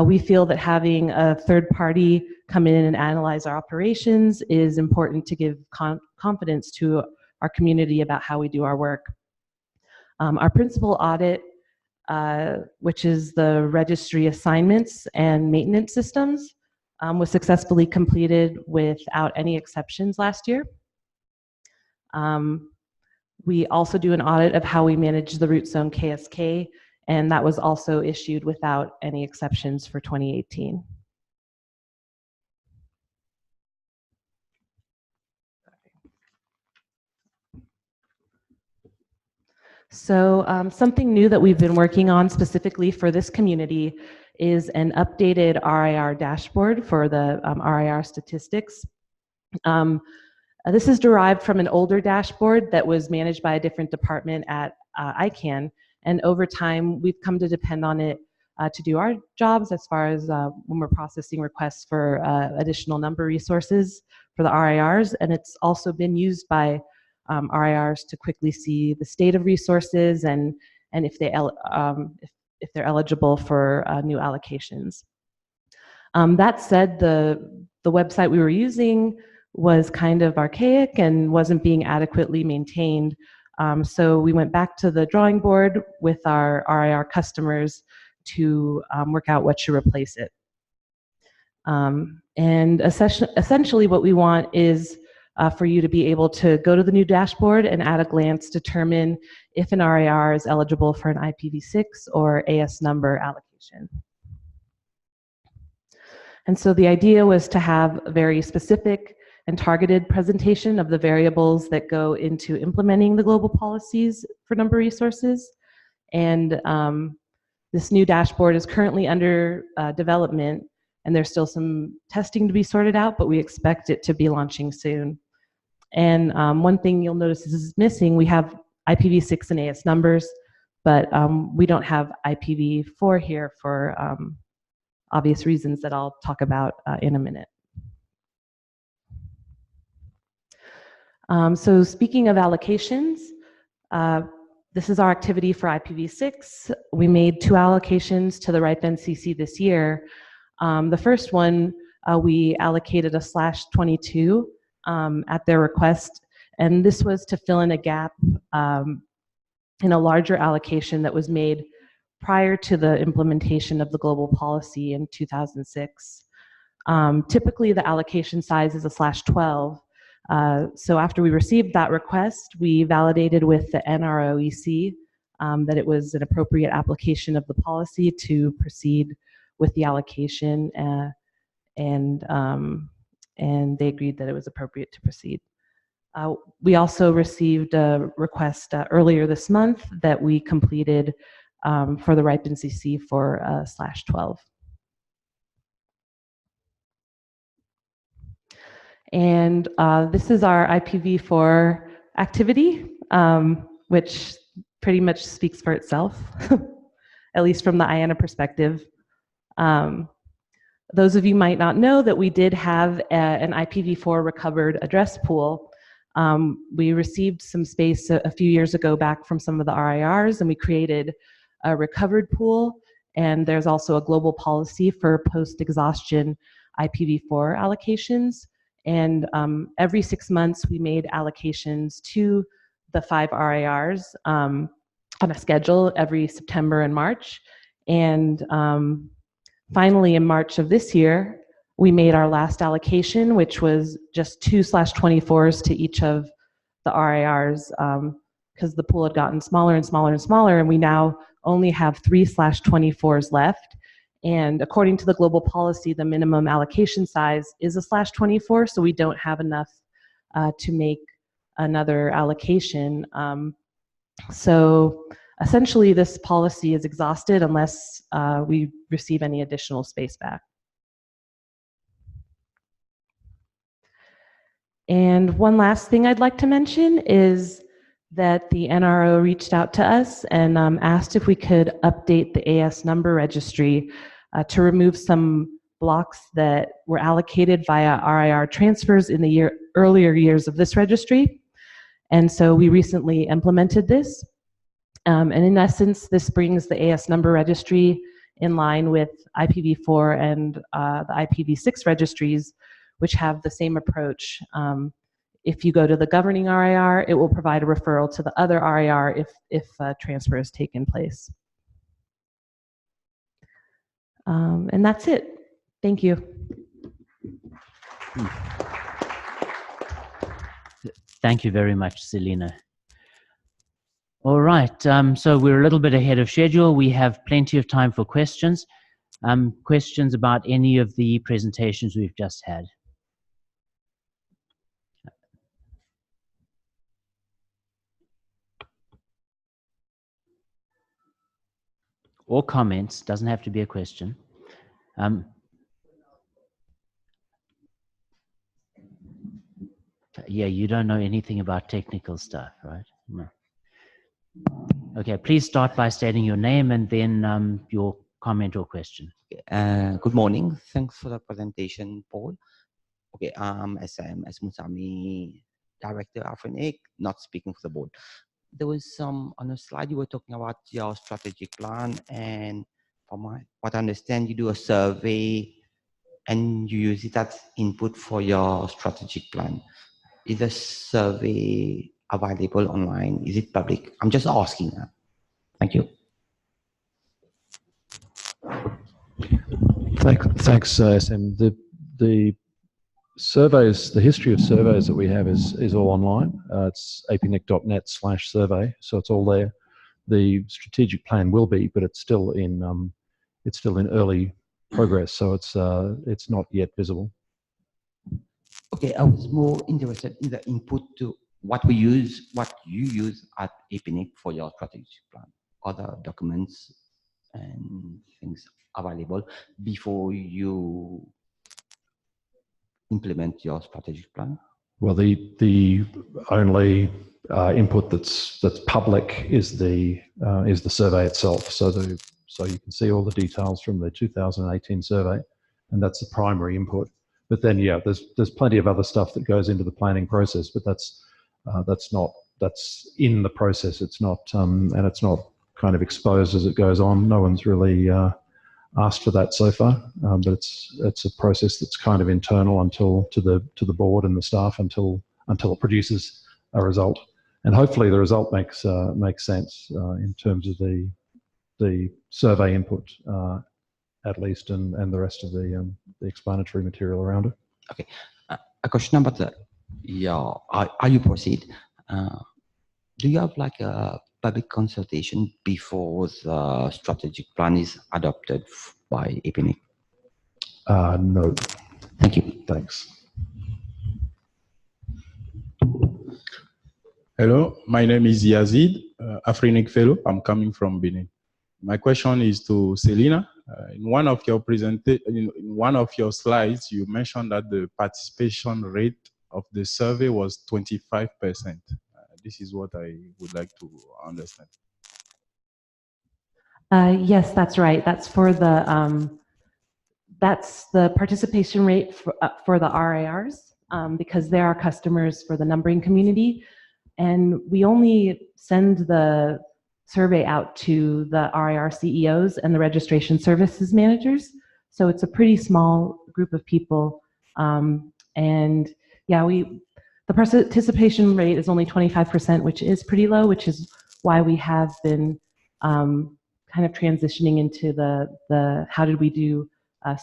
We feel that having a third party come in and analyze our operations is important to give confidence to our community about how we do our work. Our principal audit, which is the registry assignments and maintenance systems, was successfully completed without any exceptions last year. We also do an audit of how we manage the root zone KSK, and that was also issued without any exceptions for 2018. So something new that we've been working on specifically for this community is an updated RIR dashboard for the RIR statistics. This is derived from an older dashboard that was managed by a different department at ICANN, and over time we've come to depend on it to do our jobs as far as when we're processing requests for additional number resources for the RIRs, and it's also been used by RIRs to quickly see the state of resources and if they're eligible for new allocations. That said, the website we were using was kind of archaic and wasn't being adequately maintained. So we went back to the drawing board with our RIR customers to work out what should replace it. And essentially what we want is for you to be able to go to the new dashboard and at a glance determine if an RIR is eligible for an IPv6 or AS number allocation. And so the idea was to have a very specific and targeted presentation of the variables that go into implementing the global policies for number resources. And this new dashboard is currently under development, and there's still some testing to be sorted out, but we expect it to be launching soon. And one thing you'll notice is missing, we have IPv6 and AS numbers, but we don't have IPv4 here for obvious reasons that I'll talk about in a minute. So speaking of allocations, this is our activity for IPv6. We made 2 allocations to the RIPE NCC this year. The first one, we allocated a /22 at their request, and this was to fill in a gap in a larger allocation that was made prior to the implementation of the global policy in 2006. Typically, the allocation size is a /12. So after we received that request, we validated with the NROEC that it was an appropriate application of the policy to proceed with the allocation, and they agreed that it was appropriate to proceed. We also received a request earlier this month that we completed for the RIPE NCC for /12. And this is our IPv4 activity, which pretty much speaks for itself, at least from the IANA perspective. Those of you might not know that we did have an IPv4 recovered address pool. We received some space a few years ago back from some of the RIRs, and we created a recovered pool, and there's also a global policy for post-exhaustion IPv4 allocations. And every 6 months, we made allocations to the 5 RIRs on a schedule every September and March. And finally, in March of this year, we made our last allocation, which was just 2/24s to each of the RIRs, because the pool had gotten smaller and smaller and smaller, and we now only have 3/24s left. And according to the global policy, the minimum allocation size is a /24, so we don't have enough to make another allocation. So essentially, this policy is exhausted unless we receive any additional space back. And one last thing I'd like to mention is that the NRO reached out to us and asked if we could update the AS number registry to remove some blocks that were allocated via RIR transfers in the earlier years of this registry. And so we recently implemented this. And in essence, this brings the AS number registry in line with IPv4 and the IPv6 registries, which have the same approach. If you go to the governing RIR, it will provide a referral to the other RIR if a transfer has taken place. And that's it. Thank you. Thank you very much, Selina. All right, so we're a little bit ahead of schedule. We have plenty of time for questions. Questions about any of the presentations we've just had. Or comments, doesn't have to be a question. Yeah, you don't know anything about technical stuff, right? No. Okay, please start by stating your name and then your comment or question. Good morning. Thanks for the presentation, Paul. Okay, as Moonesamy, Director of AFRINIC, not speaking for the board. There was some on the slide you were talking about your strategic plan, and from what I understand, you do a survey and you use it as input for your strategic plan. Is the survey available online? Is it public? I'm just asking that. Thank you. Thanks, SM. The surveys, the history of surveys that we have is all online. It's apnic.net/survey, so it's all there. The strategic plan will be, but it's still in early progress, so it's not yet visible. Okay, I was more interested in the input to what you use at APNIC for your strategic plan. Other documents and things available before you implement your strategic plan? Well, the only input that's public is the survey itself. So you can see all the details from the 2018 survey, and that's the primary input. But then, yeah, there's plenty of other stuff that goes into the planning process, but that's in the process. It's not and it's not kind of exposed as it goes on. No one's really asked for that so far, but it's a process that's kind of internal to the board and the staff until it produces a result, and hopefully the result makes sense in terms of the survey input at least, and the rest of the explanatory material around it. Okay, a question about the are you proceed? Do you have like a public consultation before the strategic plan is adopted by APNIC? No. Thank you. Thanks. Hello, my name is Yazid, AFRINIC fellow. I'm coming from Benin. My question is to Selina. In one of your slides, you mentioned that the participation rate of the survey was 25%. This is what I would like to understand. Yes, that's right. That's for the participation rate for the RIRs, because they're our customers for the numbering community, and we only send the survey out to the RIR CEOs and the registration services managers. So it's a pretty small group of people. And yeah, the participation rate is only 25%, which is pretty low, which is why we have been kind of transitioning into the how did we do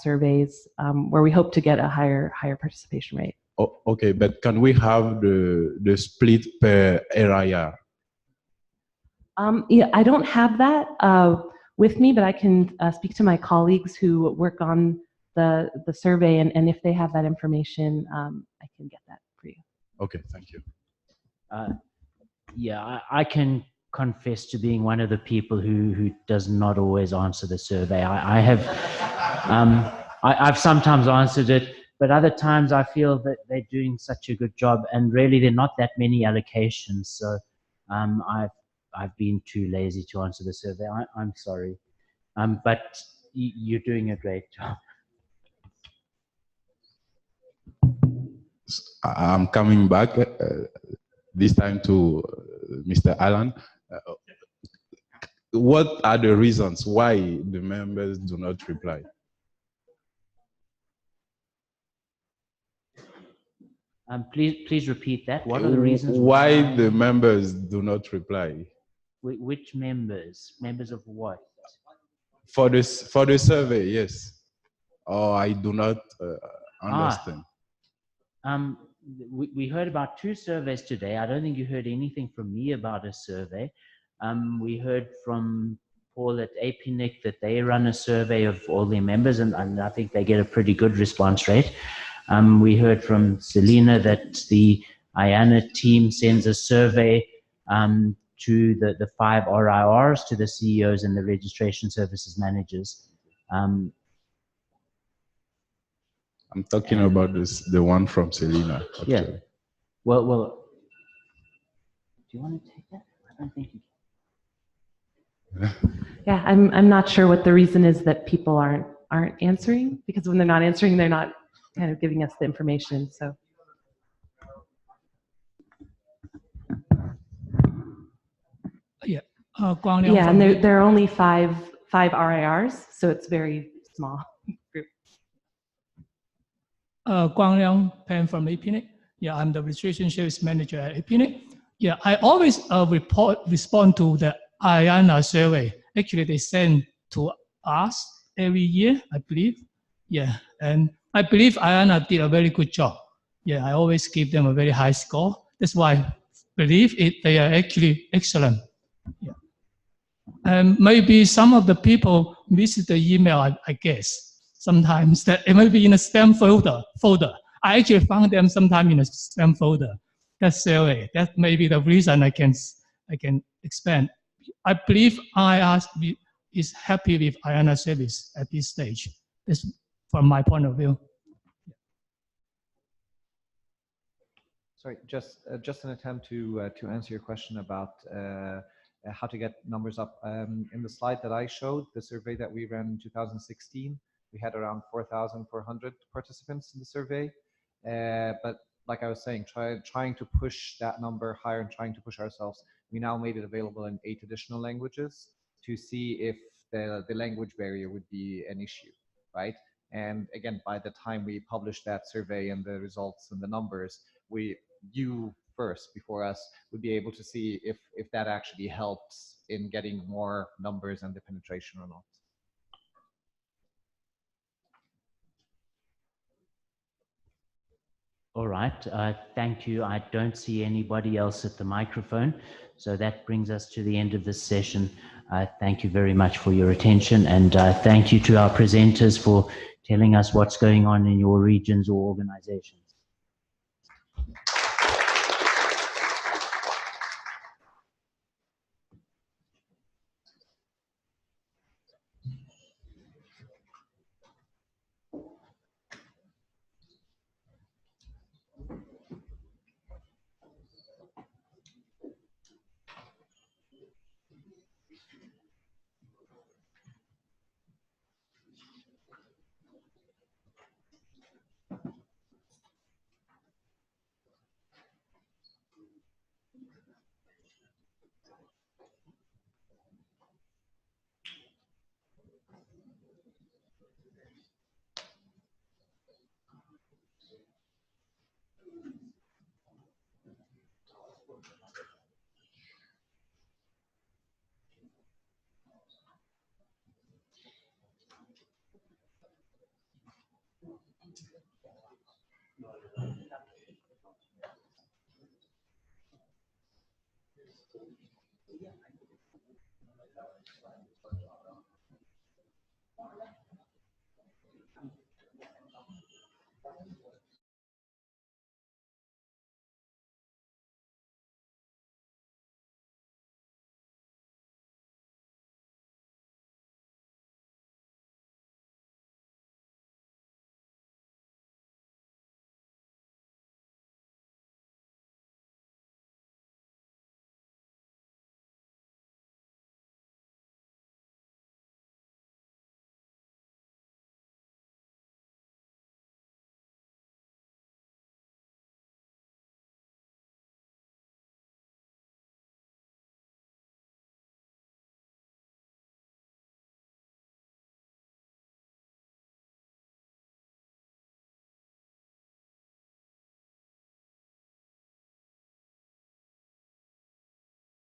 surveys where we hope to get a higher participation rate. Oh, okay, but can we have the split per area? Yeah, I don't have that with me, but I can speak to my colleagues who work on the survey, and if they have that information, I can get that for you. Okay, thank you. Yeah, I can confess to being one of the people who does not always answer the survey. I've sometimes answered it, but other times I feel that they're doing such a good job, and really there are not that many allocations. So I've been too lazy to answer the survey. I'm sorry, but you're doing a great job. I'm coming back this time to Mr. Alan. What are the reasons why the members do not reply? Please repeat that. What are the reasons why the members do not reply? Which members? Members of what? For the survey, yes. Oh, I do not understand. We heard about 2 surveys today. I don't think you heard anything from me about a survey. We heard from Paul at APNIC that they run a survey of all their members, and I think they get a pretty good response rate. We heard from Selina that the IANA team sends a survey to the 5 RIRs, to the CEOs and the registration services managers. I'm talking about the one from Selina. Actually. Yeah. Well. Do you want to take that? I don't think you can. Yeah, I'm not sure what the reason is that people aren't answering, because when they're not answering, they're not kind of giving us the information. So. Yeah. Yeah, and there are only five RIRs, so it's very small group. Guang Liang Pan from APNIC. Yeah, I'm the registration service manager at APNIC. Yeah, I always respond to the IANA survey. Actually, they send to us every year, I believe. Yeah, and I believe IANA did a very good job. Yeah, I always give them a very high score. That's why I believe they are actually excellent. Yeah. And maybe some of the people miss the email, I guess. Sometimes that it might be in a spam folder. I actually found them sometime in a spam folder. That survey, that may be the reason I can expand. I believe IR is happy with IANA service at this stage. That's from my point of view. Sorry, just an attempt to answer your question about how to get numbers up. In the slide that I showed, the survey that we ran in 2016, we had around 4,400 participants in the survey. But like I was saying, trying to push that number higher and trying to push ourselves, we now made it available in 8 additional languages to see if the language barrier would be an issue, right? And again, by the time we published that survey and the results and the numbers, you first before us would be able to see if that actually helps in getting more numbers and the penetration or not. All right, thank you. I don't see anybody else at the microphone. So that brings us to the end of this session. Thank you very much for your attention, and thank you to our presenters for telling us what's going on in your regions or organizations.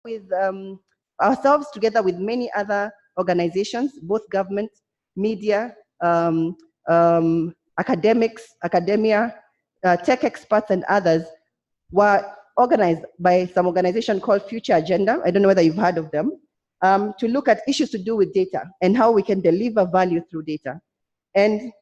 With ourselves together with many other organizations, both government, media, academics, academia, tech experts and others, were organized by some organization called Future Agenda. I don't know whether you've heard of them, to look at issues to do with data and how we can deliver value through data. And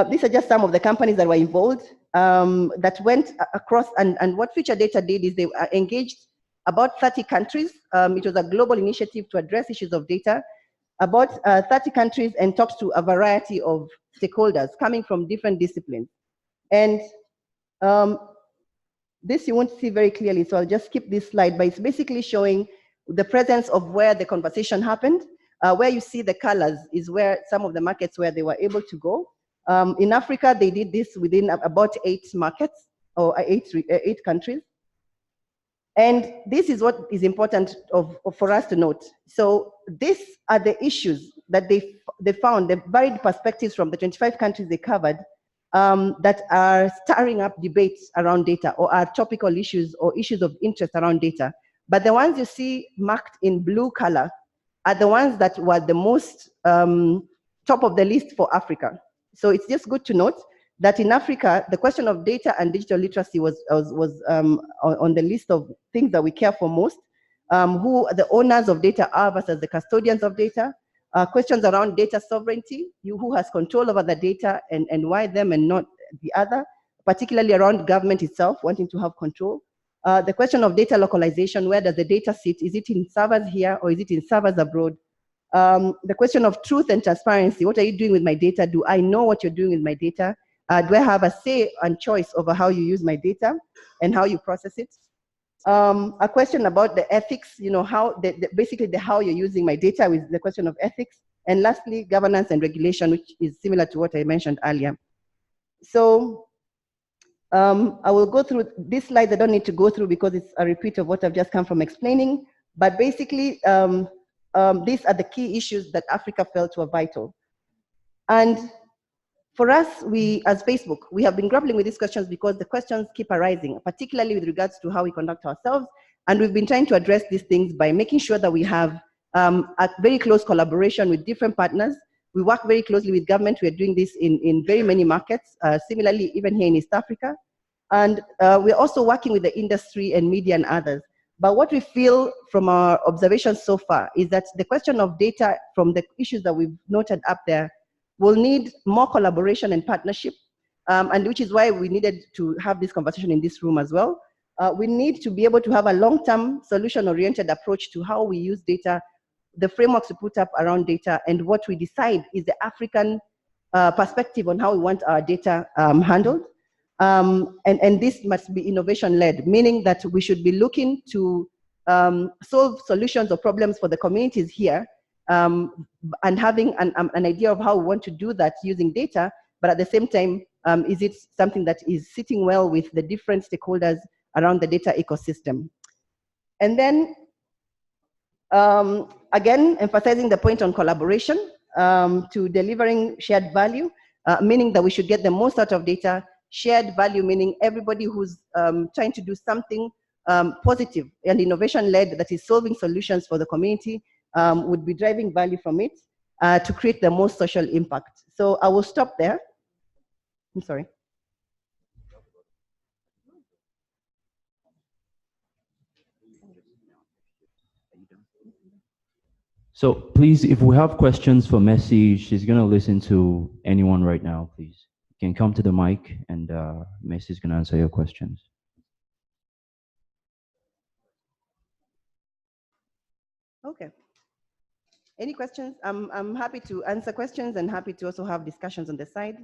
these are just some of the companies that were involved, that went across, and what Future Data did is they engaged about 30 countries. It was a global initiative to address issues of data, about 30 countries, and talked to a variety of stakeholders coming from different disciplines. And this you won't see very clearly, so I'll just skip this slide, but it's basically showing the presence of where the conversation happened. Where you see the colors is where some of the markets where they were able to go. In Africa, they did this within about 8 markets, or 8 countries. And this is what is important for us to note. So these are the issues that they found, the varied perspectives from the 25 countries they covered, that are stirring up debates around data, or are topical issues or issues of interest around data. But the ones you see marked in blue color are the ones that were the most top of the list for Africa. So it's just good to note that in Africa, the question of data and digital literacy was on the list of things that we care for most. Who the owners of data are versus the custodians of data. Questions around data sovereignty, who has control over the data, and why them and not the other, particularly around government itself wanting to have control. The question of data localization, where does the data sit? Is it in servers here or is it in servers abroad? The question of truth and transparency, what are you doing with my data? Do I know what you're doing with my data? Do I have a say and choice over how you use my data and how you process it? A question about the ethics, how basically how you're using my data with the question of ethics. And lastly, governance and regulation, which is similar to what I mentioned earlier. So I will go through this slide. I don't need to go through because it's a repeat of what I've just come from explaining. But basically, these are the key issues that Africa felt were vital. And for us, as Facebook, we have been grappling with these questions because the questions keep arising, particularly with regards to how we conduct ourselves. And we've been trying to address these things by making sure that we have a very close collaboration with different partners. We work very closely with government. We're doing this in very many markets, similarly, even here in East Africa. And we're also working with the industry and media and others. But what we feel from our observations so far is that the question of data from the issues that we've noted up there will need more collaboration and partnership, and which is why we needed to have this conversation in this room as well. We need to be able to have a long-term solution-oriented approach to how we use data, the frameworks we put up around data, and what we decide is the African perspective on how we want our data handled. And this must be innovation-led, meaning that we should be looking to solve solutions or problems for the communities here, and having an idea of how we want to do that using data, but at the same time, is it something that is sitting well with the different stakeholders around the data ecosystem? And then, again, emphasizing the point on collaboration to delivering shared value, meaning that we should get the most out of data. Shared value, meaning everybody who's trying to do something positive and innovation-led that is solving solutions for the community would be driving value from it to create the most social impact. So I will stop there. I'm sorry. So please, if we have questions for Messi, she's going to listen to anyone right now, please. You can come to the mic and Messi's going to answer your questions. Okay. Any questions? I'm happy to answer questions and happy to also have discussions on the side.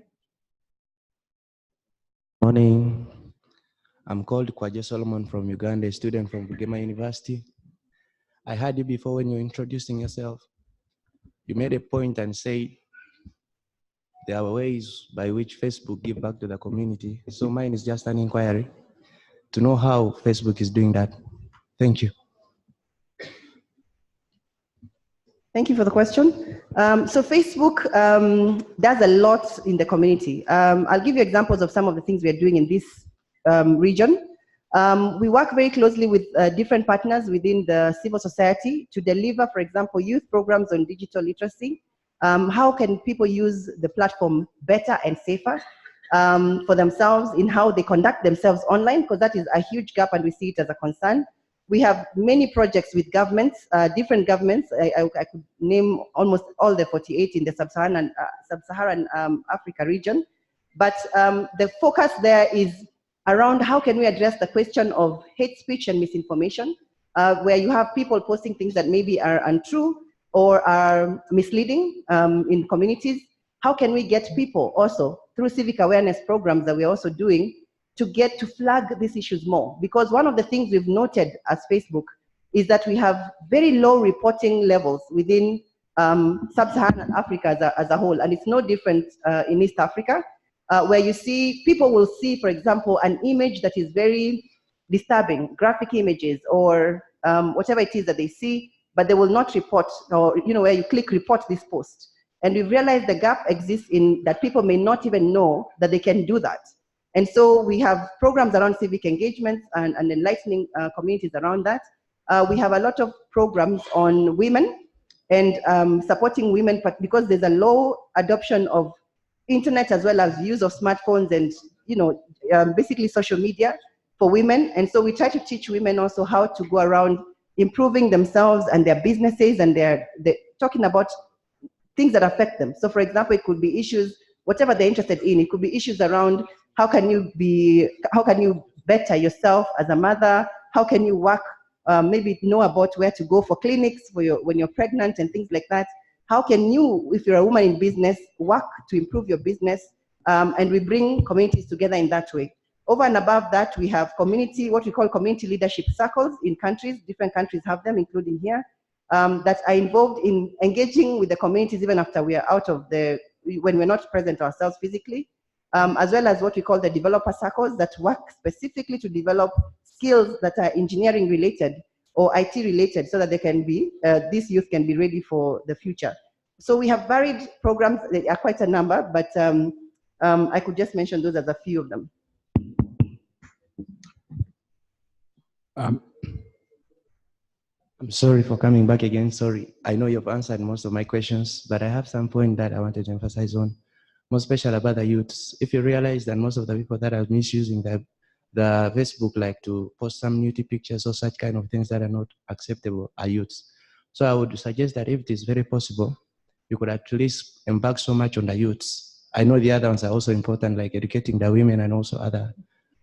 Morning. I'm called Kwaje Solomon from Uganda, a student from Bugema University. I heard you before when you were introducing yourself. You made a point and said there are ways by which Facebook give back to the community. So mine is just an inquiry to know how Facebook is doing that. Thank you. Thank you for the question. So Facebook does a lot in the community. I'll give you examples of some of the things we are doing in this region. We work very closely with different partners within the civil society to deliver, for example, youth programs on digital literacy. How can people use the platform better and safer for themselves in how they conduct themselves online, because that is a huge gap and we see it as a concern. We have many projects with governments, different governments. I could name almost all the 48 in the sub-Saharan Africa region. But the focus there is around how can we address the question of hate speech and misinformation, where you have people posting things that maybe are untrue or are misleading in communities. How can we get people also through civic awareness programs that we're also doing to get to flag these issues more? Because one of the things we've noted as Facebook is that we have very low reporting levels within sub-Saharan Africa as a whole, and it's no different in East Africa, where you see, people will see, for example, an image that is very disturbing, graphic images or whatever it is that they see, but they will not report, or where you click report this post. And we've realized the gap exists in that people may not even know that they can do that. And so we have programs around civic engagement and enlightening communities around that. We have a lot of programs on women and supporting women, but because there's a low adoption of internet as well as use of smartphones and basically social media for women. And so we try to teach women also how to go around improving themselves and their businesses, and they're talking about things that affect them. So for example, it could be issues, whatever they're interested in, it could be issues around how can you better yourself as a mother? How can you work, maybe know about where to go for clinics when you're pregnant and things like that. How can you, if you're a woman in business, work to improve your business? And we bring communities together in that way. Over and above that, we have what we call community leadership circles in countries. Different countries have them, including here, that are involved in engaging with the communities even after we are out of when we're not present ourselves physically, as well as what we call the developer circles that work specifically to develop skills that are engineering related or IT related, so that they can be, this youth can be ready for the future. So we have varied programs, there are quite a number, but I could just mention those as a few of them. I'm sorry for coming back again, sorry. I know you've answered most of my questions, but I have some point that I wanted to emphasize on, more special about the youths. If you realize that most of the people that are misusing the Facebook, like to post some nudity pictures or such kind of things that are not acceptable, are youths. So I would suggest that if it is very possible, you could at least embark so much on the youths. I know the other ones are also important, like educating the women and also other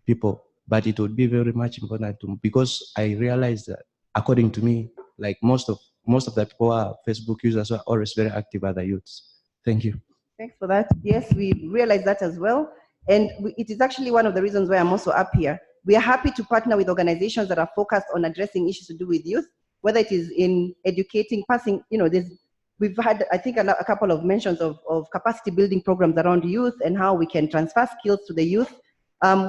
people, but it would be very much important because I realized that according to me, like most of the people who are Facebook users are always very active are the youths. Thank you. Thanks for that. Yes, we realize that as well. And it is actually one of the reasons why I'm also up here. We are happy to partner with organizations that are focused on addressing issues to do with youth, whether it is in educating, passing, we've had, I think, a couple of mentions of capacity building programs around youth and how we can transfer skills to the youth.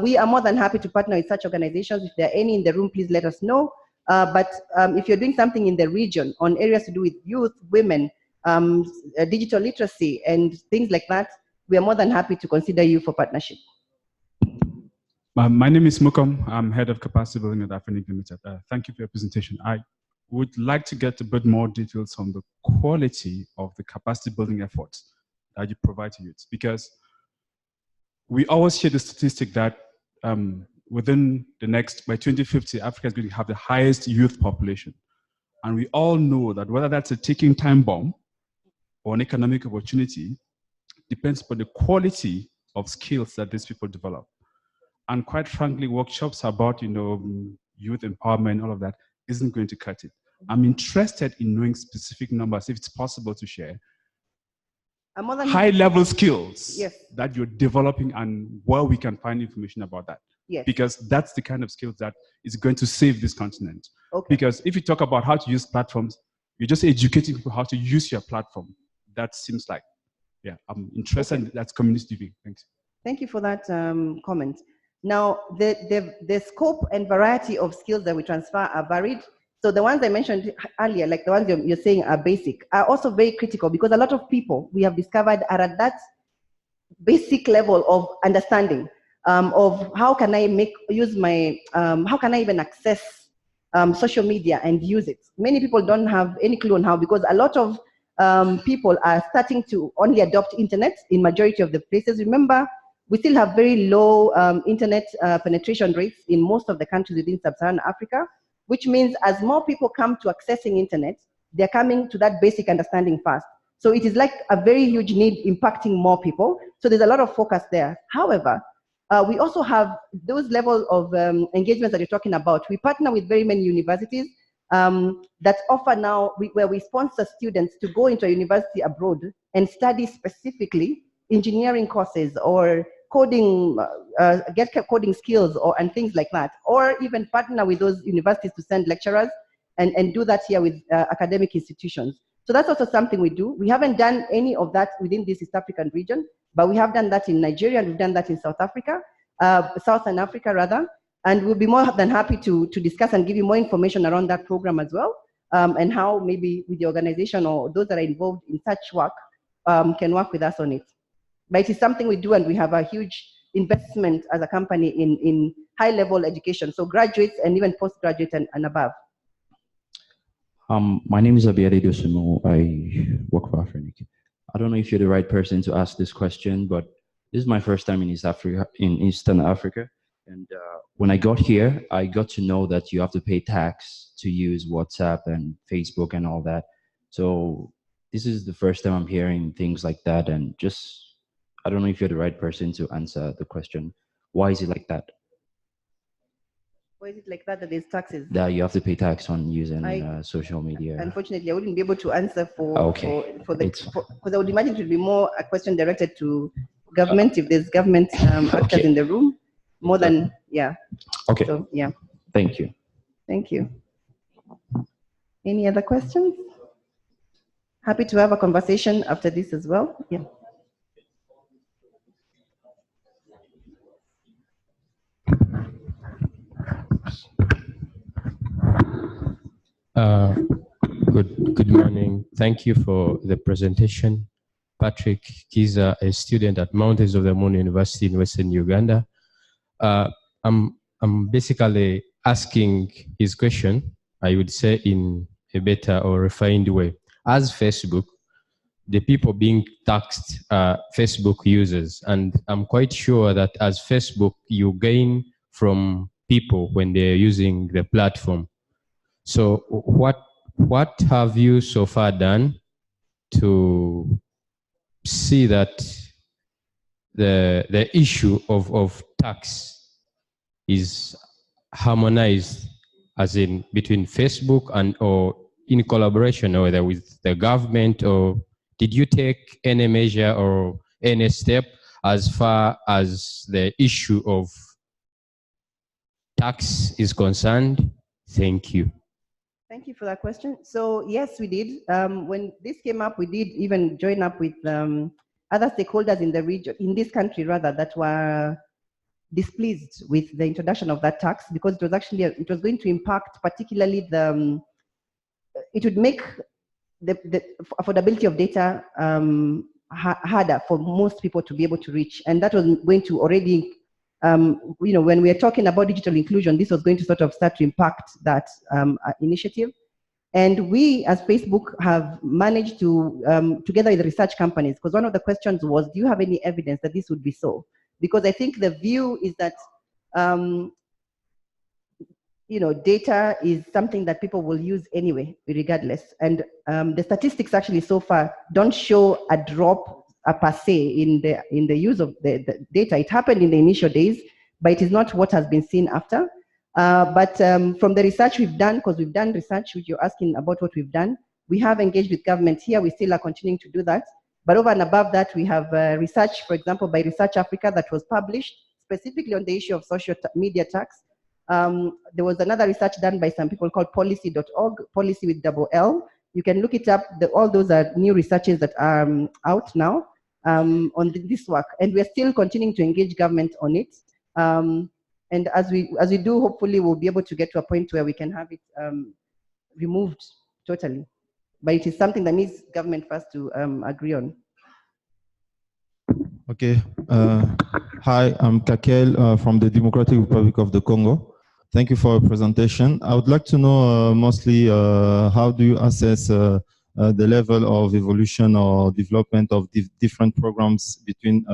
We are more than happy to partner with such organizations. If there are any in the room, please let us know. But if you're doing something in the region on areas to do with youth, women, digital literacy and things like that, we are more than happy to consider you for partnership. My name is Mukam. I'm head of capacity building at AFRINIC Limited. Thank you for your presentation. I would like to get a bit more details on the quality of the capacity building efforts that you provide to youths, because we always hear the statistic that by 2050, Africa is going to have the highest youth population. And we all know that whether that's a ticking time bomb or an economic opportunity depends upon the quality of skills that these people develop. And quite frankly, workshops about, youth empowerment, all of that, isn't going to cut it. I'm interested in knowing specific numbers, if it's possible to share. High-level skills that you're developing and where we can find information about that. Yes. Because that's the kind of skills that is going to save this continent. Okay. Because if you talk about how to use platforms, you're just educating people how to use your platform. That seems like, yeah, I'm interested in that's community living. Thanks. Thank you for that comment. Now, the scope and variety of skills that we transfer are varied. So the ones I mentioned earlier, like the ones you're saying are basic, are also very critical because a lot of people we have discovered are at that basic level of understanding of how can I how can I even access social media and use it. Many people don't have any clue on how, because a lot of people are starting to only adopt internet in majority of the places. Remember, we still have very low internet penetration rates in most of the countries within sub-Saharan Africa, which means as more people come to accessing internet, they're coming to that basic understanding first. So it is like a very huge need impacting more people. So there's a lot of focus there. However, we also have those levels of engagements that you're talking about. We partner with very many universities that offer now, where we sponsor students to go into a university abroad and study specifically engineering courses or coding, get coding skills and things like that, or even partner with those universities to send lecturers and do that here with academic institutions. So that's also something we do. We haven't done any of that within this East African region, but we have done that in Nigeria, and we've done that in South Africa, Southern Africa rather, and we'll be more than happy to discuss and give you more information around that program as well, and how maybe with the organization or those that are involved in such work can work with us on it. But it is something we do, and we have a huge investment as a company in high-level education, so graduates and even postgraduate and above. My name is Abiyade Dosimo. I work for AFRINIC. I don't know if you're the right person to ask this question, but this is my first time in Eastern Africa. And when I got here, I got to know that you have to pay tax to use WhatsApp and Facebook and all that. So this is the first time I'm hearing things like that. And just, I don't know if you're the right person to answer the question. Why is it like that? Why is it like that there's taxes? That you have to pay tax on using social media. Unfortunately, I wouldn't be able to answer because I would imagine it would be more a question directed to government if there's government actors in the room, more than, yeah. Okay. So, yeah. Thank you. Thank you. Any other questions? Happy to have a conversation after this as well. Yeah. Good morning. Thank you for the presentation. Patrick Kiza, a student at Mountains of the Moon University in Western Uganda. I'm basically asking his question, I would say in a better or refined way. As Facebook, the people being taxed are Facebook users, and I'm quite sure that as Facebook, you gain from people when they're using the platform. So what have you so far done to see that the issue of tax is harmonized, as in between Facebook and or in collaboration, or whether with the government, or did you take any measure or any step as far as the issue of tax is concerned? Thank you. Thank you for that question. So yes, we did. When this came up, we did even join up with other stakeholders in the region, in this country rather, that were displeased with the introduction of that tax, because it was actually, it was going to impact particularly it would make the affordability of data harder for most people to be able to reach. And that was going to already, when we are talking about digital inclusion, this was going to sort of start to impact that initiative. And we, as Facebook, have managed to, together with the research companies, because one of the questions was, do you have any evidence that this would be so? Because I think the view is that data is something that people will use anyway, regardless. And the statistics actually so far don't show a drop per se in the use of the data. It happened in the initial days, but it is not what has been seen after. But from the research we've done, because we've done research, which you're asking about what we've done, we have engaged with government here. We still are continuing to do that. But over and above that, we have research, for example, by Research Africa that was published specifically on the issue of social media tax. There was another research done by some people called policy.org, policy with double L. You can look it up. All those are new researches that are out now on this work. And we're still continuing to engage government on it. And as we do, hopefully we'll be able to get to a point where we can have it removed totally. But it is something that needs government first to agree on. Okay. Hi, I'm Kakel from the Democratic Republic of the Congo. Thank you for your presentation. I would like to know mostly how do you assess the level of evolution or development of different programs between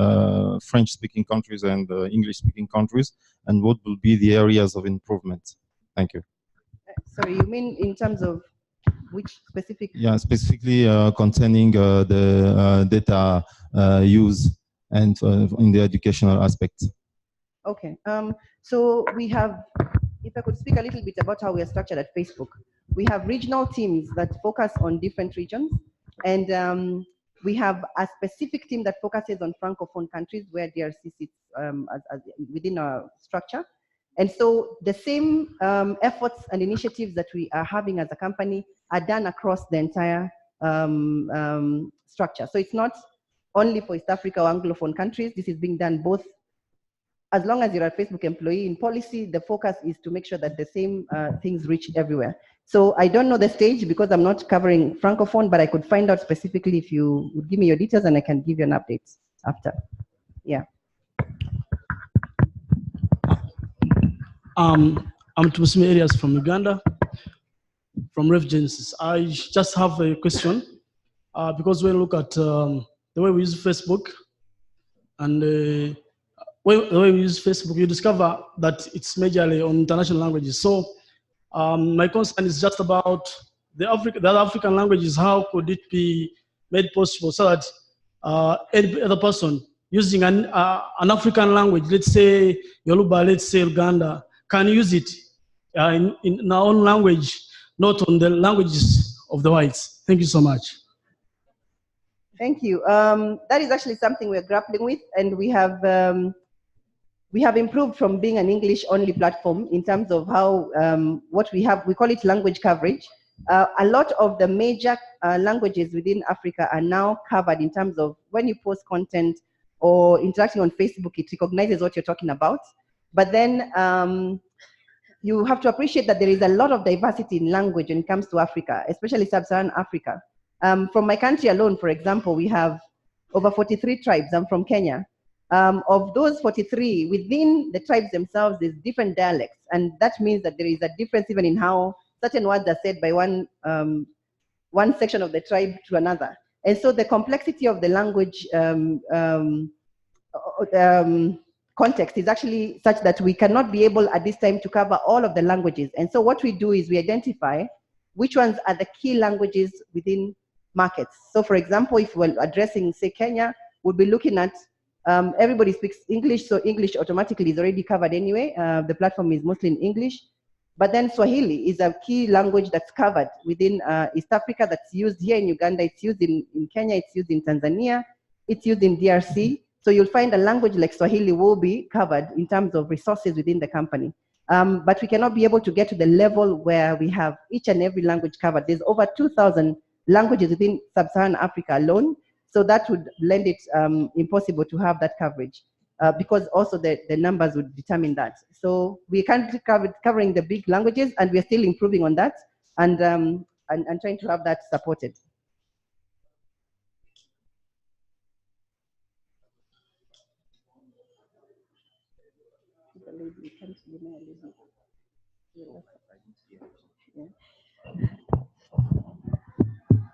French-speaking countries and English-speaking countries, and what will be the areas of improvement? Thank you. Sorry, you mean in terms of which specific? Yeah, specifically concerning the data use and in the educational aspect. Okay, so we have, if I could speak a little bit about how we are structured at Facebook. We have regional teams that focus on different regions, and we have a specific team that focuses on Francophone countries where DRC sits within our structure. And so the same efforts and initiatives that we are having as a company are done across the entire structure. So it's not only for East Africa or Anglophone countries. This is being done both. As long as you're a Facebook employee in policy, the focus is to make sure that the same things reach everywhere. So I don't know the stage because I'm not covering Francophone, but I could find out specifically if you would give me your details and I can give you an update after. Yeah. I'm Moonesamy Areas from Uganda, from refugees. I just have a question because when you look at the way we use Facebook and the way we use Facebook, you discover that it's majorly on international languages. So my concern is just about the other African languages. How could it be made possible so that any other person using an African language, let's say Yoruba, let's say Uganda, can use it in our own language, not on the languages of the whites? Thank you so much. Thank you. That is actually something we're grappling with, and we have improved from being an English-only platform in terms of how what we have, we call it language coverage. A lot of the major languages within Africa are now covered in terms of when you post content or interacting on Facebook, it recognizes what you're talking about. But then you have to appreciate that there is a lot of diversity in language when it comes to Africa, especially Sub-Saharan Africa. From my country alone, for example, we have over 43 tribes. I'm from Kenya. Of those 43, within the tribes themselves, there's different dialects. And that means that there is a difference even in how certain words are said by one section of the tribe to another. And so the complexity of the language context is actually such that we cannot be able at this time to cover all of the languages. And so what we do is we identify which ones are the key languages within markets. So for example, if we're addressing, say, Kenya, we'll be looking at everybody speaks English, so English automatically is already covered anyway. The platform is mostly in English. But then Swahili is a key language that's covered within East Africa, that's used here in Uganda, it's used in Kenya, it's used in Tanzania, it's used in DRC. So you'll find a language like Swahili will be covered in terms of resources within the company. But we cannot be able to get to the level where we have each and every language covered. There's over 2,000 languages within Sub-Saharan Africa alone. So that would lend it impossible to have that coverage because also the numbers would determine that. So we can't covering the big languages, and we're still improving on that and trying to have that supported.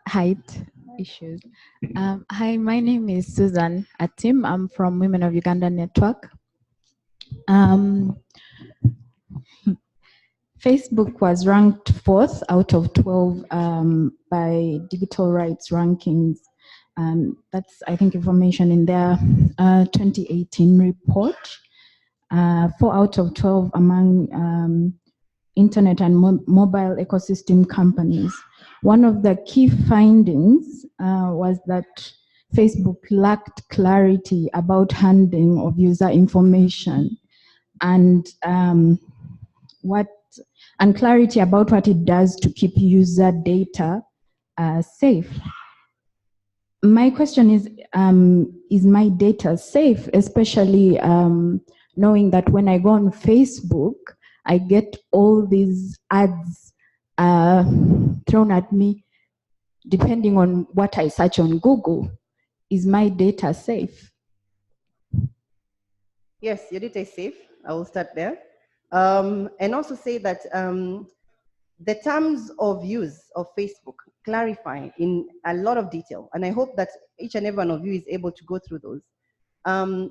Height issues. Hi, my name is Susan Atim. I'm from Women of Uganda Network. Facebook was ranked 4th out of 12 by Digital Rights Rankings. That's, I think, information in their 2018 report. 4 out of 12 among internet and mobile ecosystem companies. One of the key findings was that Facebook lacked clarity about handling of user information and clarity about what it does to keep user data safe. My question is my data safe, especially knowing that when I go on Facebook, I get all these ads thrown at me depending on what I search on Google. Is my data safe? Yes, your data is safe. I will start there. And also say that the terms of use of Facebook clarify in a lot of detail. And I hope that each and every one of you is able to go through those.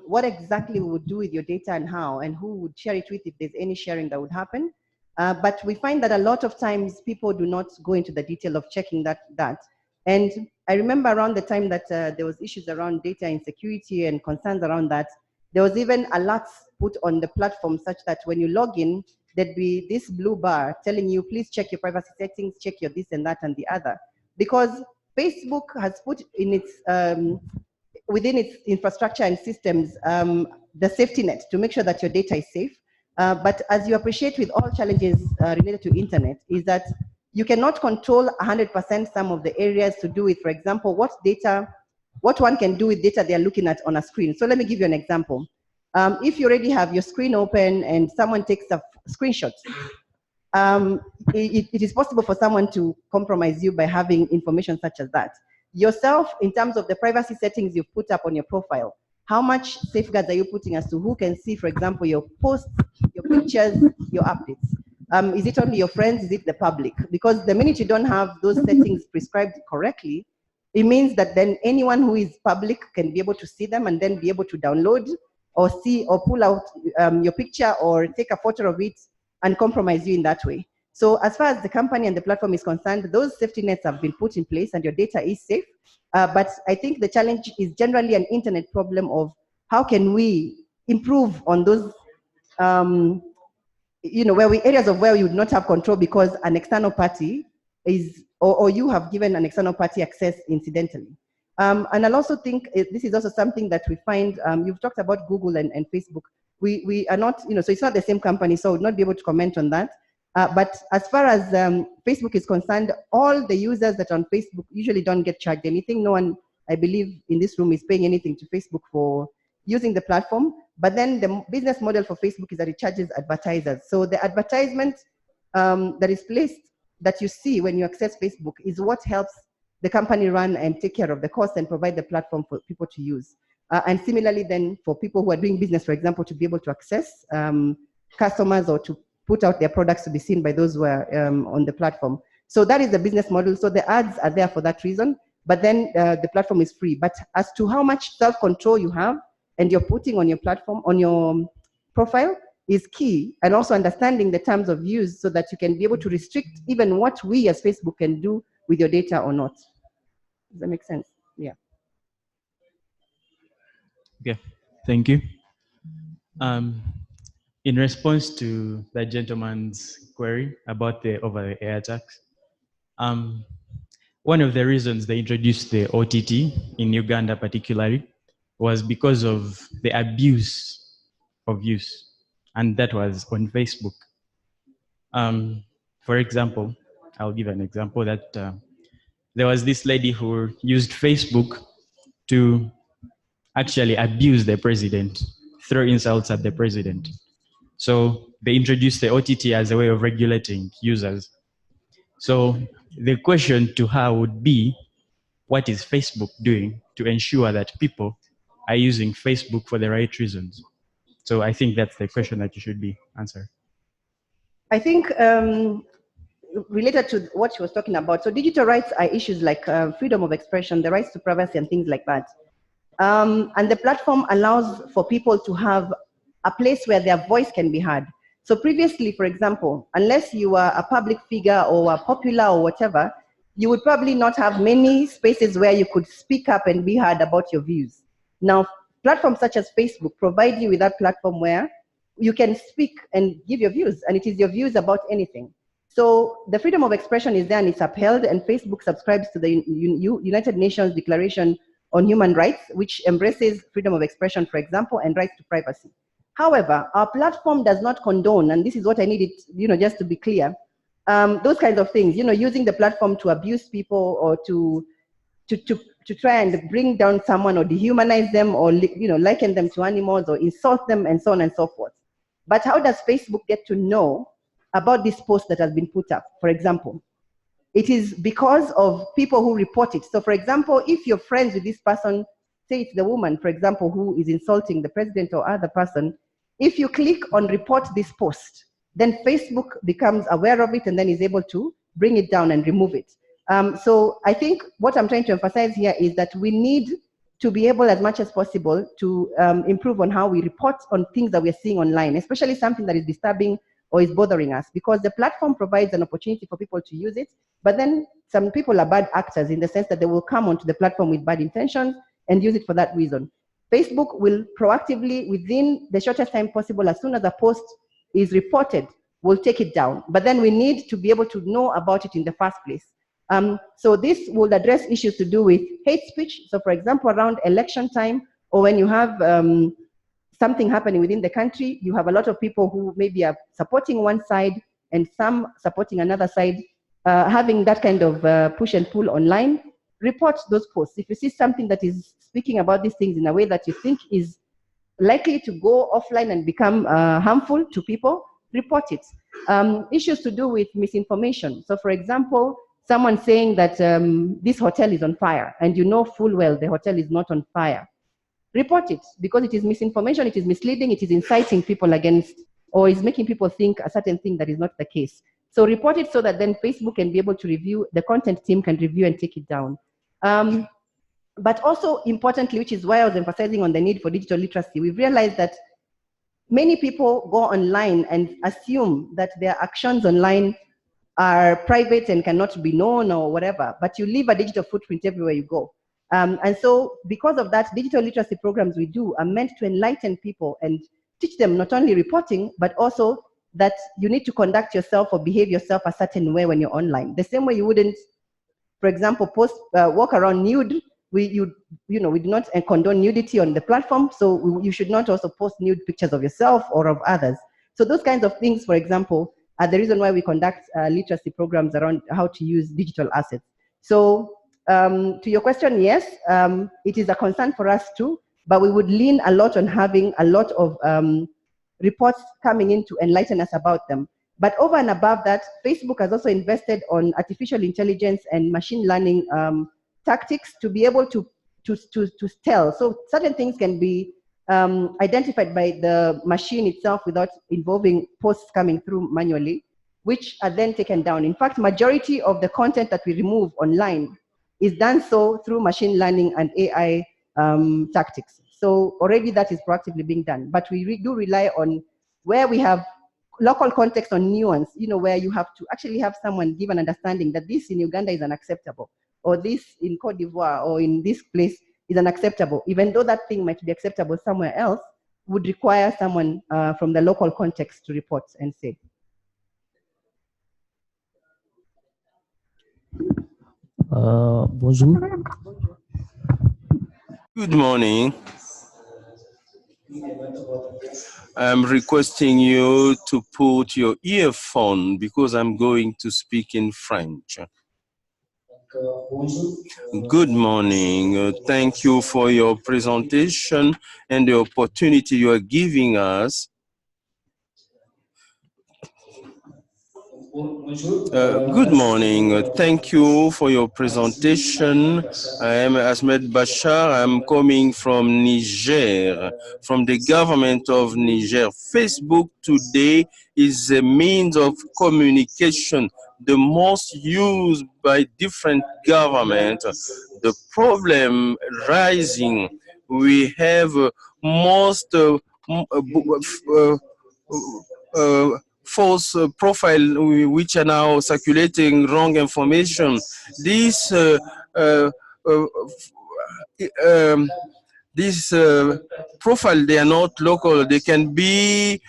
What exactly we would do with your data and how, and who would share it with if there's any sharing that would happen. But we find that a lot of times people do not go into the detail of checking that. And I remember around the time that there was issues around data insecurity and concerns around that, there was even alerts put on the platform such that when you log in, there'd be this blue bar telling you, please check your privacy settings, check your this and that and the other. Because Facebook has put in its, within its infrastructure and systems, the safety net to make sure that your data is safe. But as you appreciate with all challenges related to internet, is that you cannot control 100% some of the areas to do with, for example, what one can do with data they're looking at on a screen. So let me give you an example. If you already have your screen open and someone takes a screenshot, it is possible for someone to compromise you by having information such as that. Yourself, in terms of the privacy settings you've put up on your profile, how much safeguards are you putting as to who can see, for example, your posts, your pictures, your updates? Is it only your friends? Is it the public? Because the minute you don't have those settings prescribed correctly, it means that then anyone who is public can be able to see them and then be able to download or see or pull out your picture or take a photo of it and compromise you in that way. So as far as the company and the platform is concerned, those safety nets have been put in place and your data is safe. But I think the challenge is generally an internet problem of how can we improve on those, areas of where you would not have control because an external party is, or you have given an external party access incidentally. And I'll also think this is also something that we find, you've talked about Google and Facebook. We are not, so it's not the same company, so I would not be able to comment on that. But as far as Facebook is concerned, all the users that are on Facebook usually don't get charged anything. No one, I believe, in this room is paying anything to Facebook for using the platform. But then the business model for Facebook is that it charges advertisers. So the advertisement that is placed, that you see when you access Facebook, is what helps the company run and take care of the cost and provide the platform for people to use. And similarly then for people who are doing business, for example, to be able to access customers or to put out their products to be seen by those who are on the platform. So that is the business model. So the ads are there for that reason, but then the platform is free. But as to how much self-control you have and you're putting on your platform, on your profile, is key. And also understanding the terms of use so that you can be able to restrict even what we as Facebook can do with your data or not. Does that make sense? Yeah. Okay, thank you. In response to that gentleman's query about the over-the-air attacks, one of the reasons they introduced the OTT in Uganda particularly was because of the abuse of use, and that was on Facebook. For example, I'll give an example that there was this lady who used Facebook to actually abuse the president, throw insults at the president. So they introduced the OTT as a way of regulating users. So the question to her would be, what is Facebook doing to ensure that people are using Facebook for the right reasons? So I think that's the question that you should be answering. I think related to what she was talking about, so digital rights are issues like freedom of expression, the rights to privacy and things like that. And the platform allows for people to have a place where their voice can be heard. So previously, for example, unless you were a public figure or were popular or whatever, you would probably not have many spaces where you could speak up and be heard about your views. Now, platforms such as Facebook provide you with that platform where you can speak and give your views, and it is your views about anything. So the freedom of expression is there and it's upheld, and Facebook subscribes to the United Nations Declaration on Human Rights, which embraces freedom of expression, for example, and rights to privacy. However, our platform does not condone, and this is what I needed, just to be clear, those kinds of things, using the platform to abuse people or to try and bring down someone or dehumanize them or, liken them to animals or insult them and so on and so forth. But how does Facebook get to know about this post that has been put up, for example? It is because of people who report it. So for example, if you're friends with this person, say it's the woman, for example, who is insulting the president or other person, if you click on report this post, then Facebook becomes aware of it and then is able to bring it down and remove it. So I think what I'm trying to emphasize here is that we need to be able as much as possible to improve on how we report on things that we're seeing online, especially something that is disturbing or is bothering us, because the platform provides an opportunity for people to use it, but then some people are bad actors in the sense that they will come onto the platform with bad intentions and use it for that reason. Facebook will proactively, within the shortest time possible, as soon as a post is reported, will take it down. But then we need to be able to know about it in the first place. So this will address issues to do with hate speech. So for example, around election time, or when you have something happening within the country, you have a lot of people who maybe are supporting one side and some supporting another side, having that kind of push and pull online. Report those posts. If you see something that is speaking about these things in a way that you think is likely to go offline and become harmful to people, report it. Issues to do with misinformation. So for example, someone saying that this hotel is on fire, and you know full well the hotel is not on fire. Report it, because it is misinformation, it is misleading, it is inciting people against, or is making people think a certain thing that is not the case. So report it so that then Facebook can be able to review, the content team can review and take it down. But also importantly, which is why I was emphasizing on the need for digital literacy, we've realized that many people go online and assume that their actions online are private and cannot be known or whatever, but you leave a digital footprint everywhere you go. And so because of that, digital literacy programs we do are meant to enlighten people and teach them not only reporting, but also that you need to conduct yourself or behave yourself a certain way when you're online. The same way you wouldn't, for example, walk around nude. We do not condone nudity on the platform, so you should not also post nude pictures of yourself or of others. So those kinds of things, for example, are the reason why we conduct literacy programs around how to use digital assets. So to your question, yes, it is a concern for us too, but we would lean a lot on having a lot of reports coming in to enlighten us about them. But over and above that, Facebook has also invested on artificial intelligence and machine learning tactics to be able to tell. So certain things can be identified by the machine itself without involving posts coming through manually, which are then taken down. In fact, majority of the content that we remove online is done so through machine learning and AI tactics. So already that is proactively being done. But we do rely on where we have local context on nuance, where you have to actually have someone give an understanding that this in Uganda is unacceptable, or this in Cote d'Ivoire or in this place is unacceptable, even though that thing might be acceptable somewhere else, would require someone from the local context to report and say. Bonjour. Good morning. I'm requesting you to put your earphone because I'm going to speak in French. Good morning. Thank you for your presentation and the opportunity you are giving us. Good morning. Thank you for your presentation. I am Ahmed Bashar. I'm coming from Niger, from the government of Niger. Facebook today is a means of communication, the most used by different governments. The problem rising, we have false profile which are now circulating wrong information. These profile, they are not local. They can be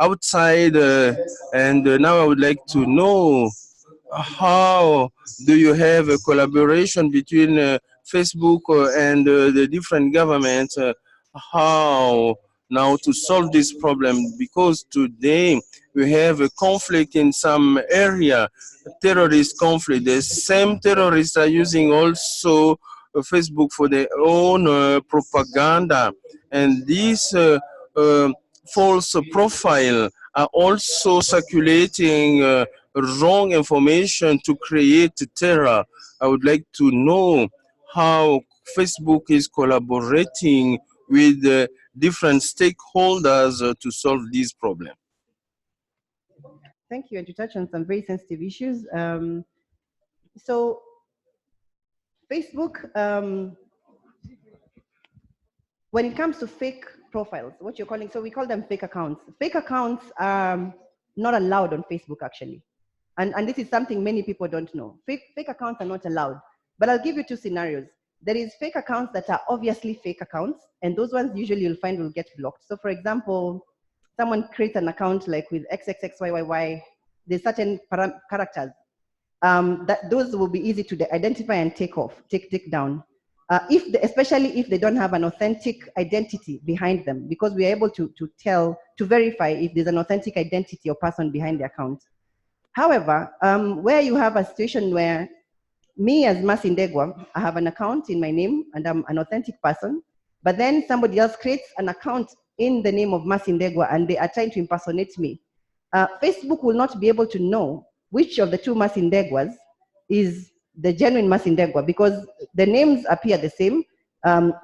outside. And now I would like to know, how do you have a collaboration between Facebook and the different governments? How now to solve this problem? Because today we have a conflict in some area, terrorist conflict. The same terrorists are using also Facebook for their own propaganda, and these false profile are also circulating wrong information to create terror. I would like to know how Facebook is collaborating with different stakeholders to solve this problem. Thank you, and to touch on some very sensitive issues. So Facebook, when it comes to fake profiles, what you're calling, so we call them fake accounts. Fake accounts are not allowed on Facebook, actually. And this is something many people don't know. Fake accounts are not allowed. But I'll give you two scenarios. There is fake accounts that are obviously fake accounts, and those ones usually you'll find will get blocked. So for example, someone creates an account like with XXXYYY, there's certain characters. Those will be easy to identify and take down. Especially if they don't have an authentic identity behind them, because we are able to verify if there's an authentic identity or person behind the account. However, where you have a situation where me as Ndegwa, I have an account in my name and I'm an authentic person, but then somebody else creates an account in the name of Ndegwa and they are trying to impersonate me. Facebook will not be able to know which of the two Ndegwas is the genuine Ndegwa, because the names appear the same.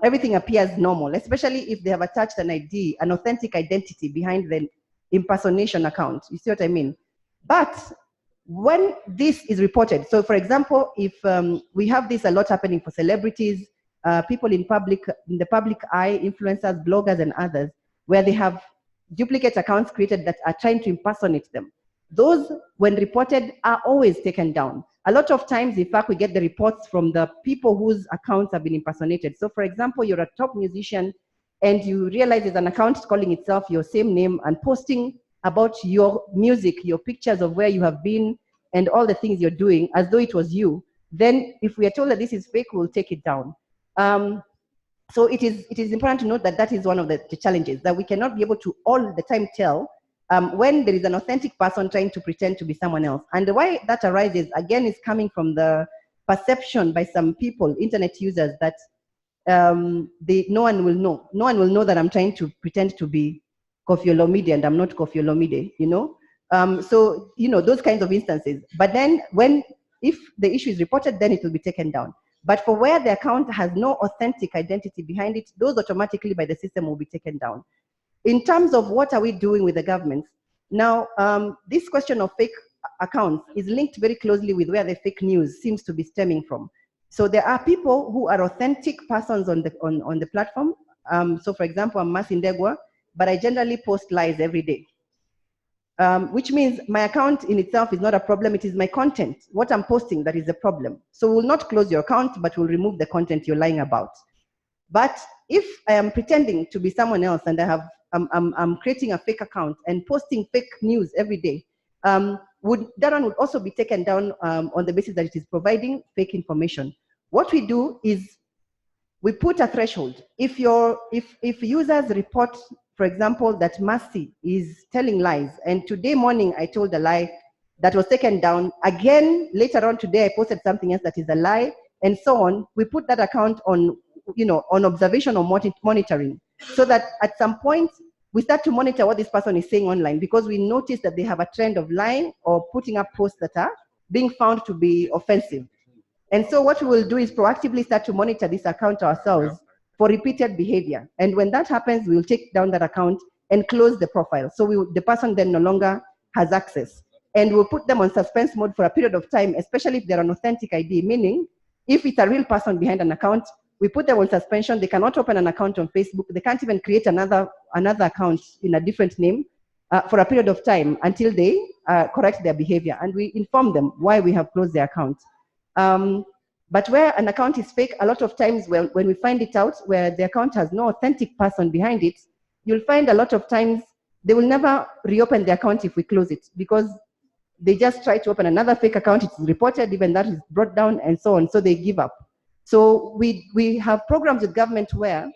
Everything appears normal, especially if they have attached an ID, an authentic identity behind the impersonation account. You see what I mean? But when this is reported, so for example, if we have this a lot happening for celebrities, people in the public eye, influencers, bloggers, and others, where they have duplicate accounts created that are trying to impersonate them. Those, when reported, are always taken down. A lot of times, in fact, we get the reports from the people whose accounts have been impersonated. So for example, you're a top musician and you realize there's an account calling itself your same name and posting about your music, your pictures of where you have been and all the things you're doing as though it was you. Then if we are told that this is fake, we'll take it down. So it is important to note that that is one of the challenges, that we cannot be able to all the time tell when there is an authentic person trying to pretend to be someone else. And why that arises, again, is coming from the perception by some people, internet users, that no one will know. No one will know that I'm trying to pretend to be Kofi Olomide and I'm not Kofi Olomide, you know? So, you know, those kinds of instances. But then if the issue is reported, then it will be taken down. But for where the account has no authentic identity behind it, those automatically by the system will be taken down. In terms of what are we doing with the government, now this question of fake accounts is linked very closely with where the fake news seems to be stemming from. So there are people who are authentic persons on the platform. So for example, I'm Ndegwa, but I generally post lies every day. Which means my account in itself is not a problem, it is my content, what I'm posting, that is a problem. So we'll not close your account, but we'll remove the content you're lying about. But if I am pretending to be someone else and I'm creating a fake account and posting fake news every day, that one would also be taken down on the basis that it is providing fake information. What we do is we put a threshold. If users report, for example, that Mercy is telling lies, and today morning I told a lie that was taken down, again later on today I posted something else that is a lie, and so on, we put that account on, you know, on observation or monitoring, so that at some point we start to monitor what this person is saying online, because we notice that they have a trend of lying or putting up posts that are being found to be offensive. And so what we will do is proactively start to monitor this account ourselves for repeated behavior. And when that happens, we will take down that account and close the profile. So the person then no longer has access. And we'll put them on suspense mode for a period of time, especially if they're an authentic ID, meaning if it's a real person behind an account, we put them on suspension. They cannot open an account on Facebook. They can't even create another account in a different name. for a period of time until they correct their behavior, and we inform them why we have closed their account. But where an account is fake, a lot of times when we find it out, where the account has no authentic person behind it, you'll find a lot of times they will never reopen the account if we close it, because they just try to open another fake account, it's reported, even that is brought down, and so on, so they give up. So we have programs with government where,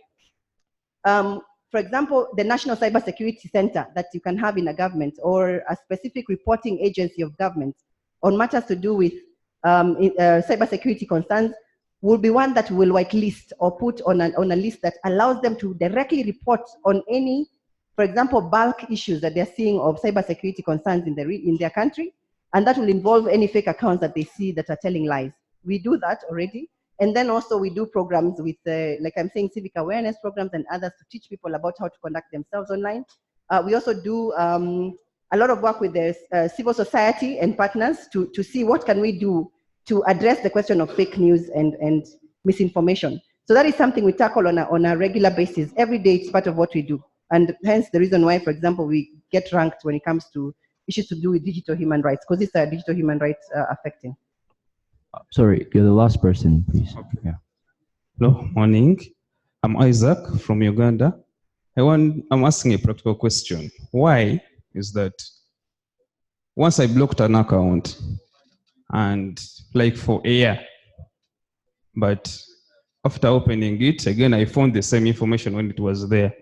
for example, the National Cybersecurity Center that you can have in a government, or a specific reporting agency of government on matters to do with cybersecurity concerns, will be one that will whitelist or put on a list that allows them to directly report on any, for example, bulk issues that they're seeing of cybersecurity concerns in their country, and that will involve any fake accounts that they see that are telling lies. We do that already. And then also we do programs with, like I'm saying, civic awareness programs and others to teach people about how to conduct themselves online. We also do a lot of work with the civil society and partners to see what can we do to address the question of fake news and misinformation. So that is something we tackle on a regular basis. Every day it's part of what we do. And hence the reason why, for example, we get ranked when it comes to issues to do with digital human rights, because it's digital human rights affecting. Sorry, you're the last person, please. Okay. Yeah. Hello, morning. I'm Isaac from Uganda. I'm asking a practical question. Why is that once I blocked an account and like for a year, but after opening it, again, I found the same information when it was there.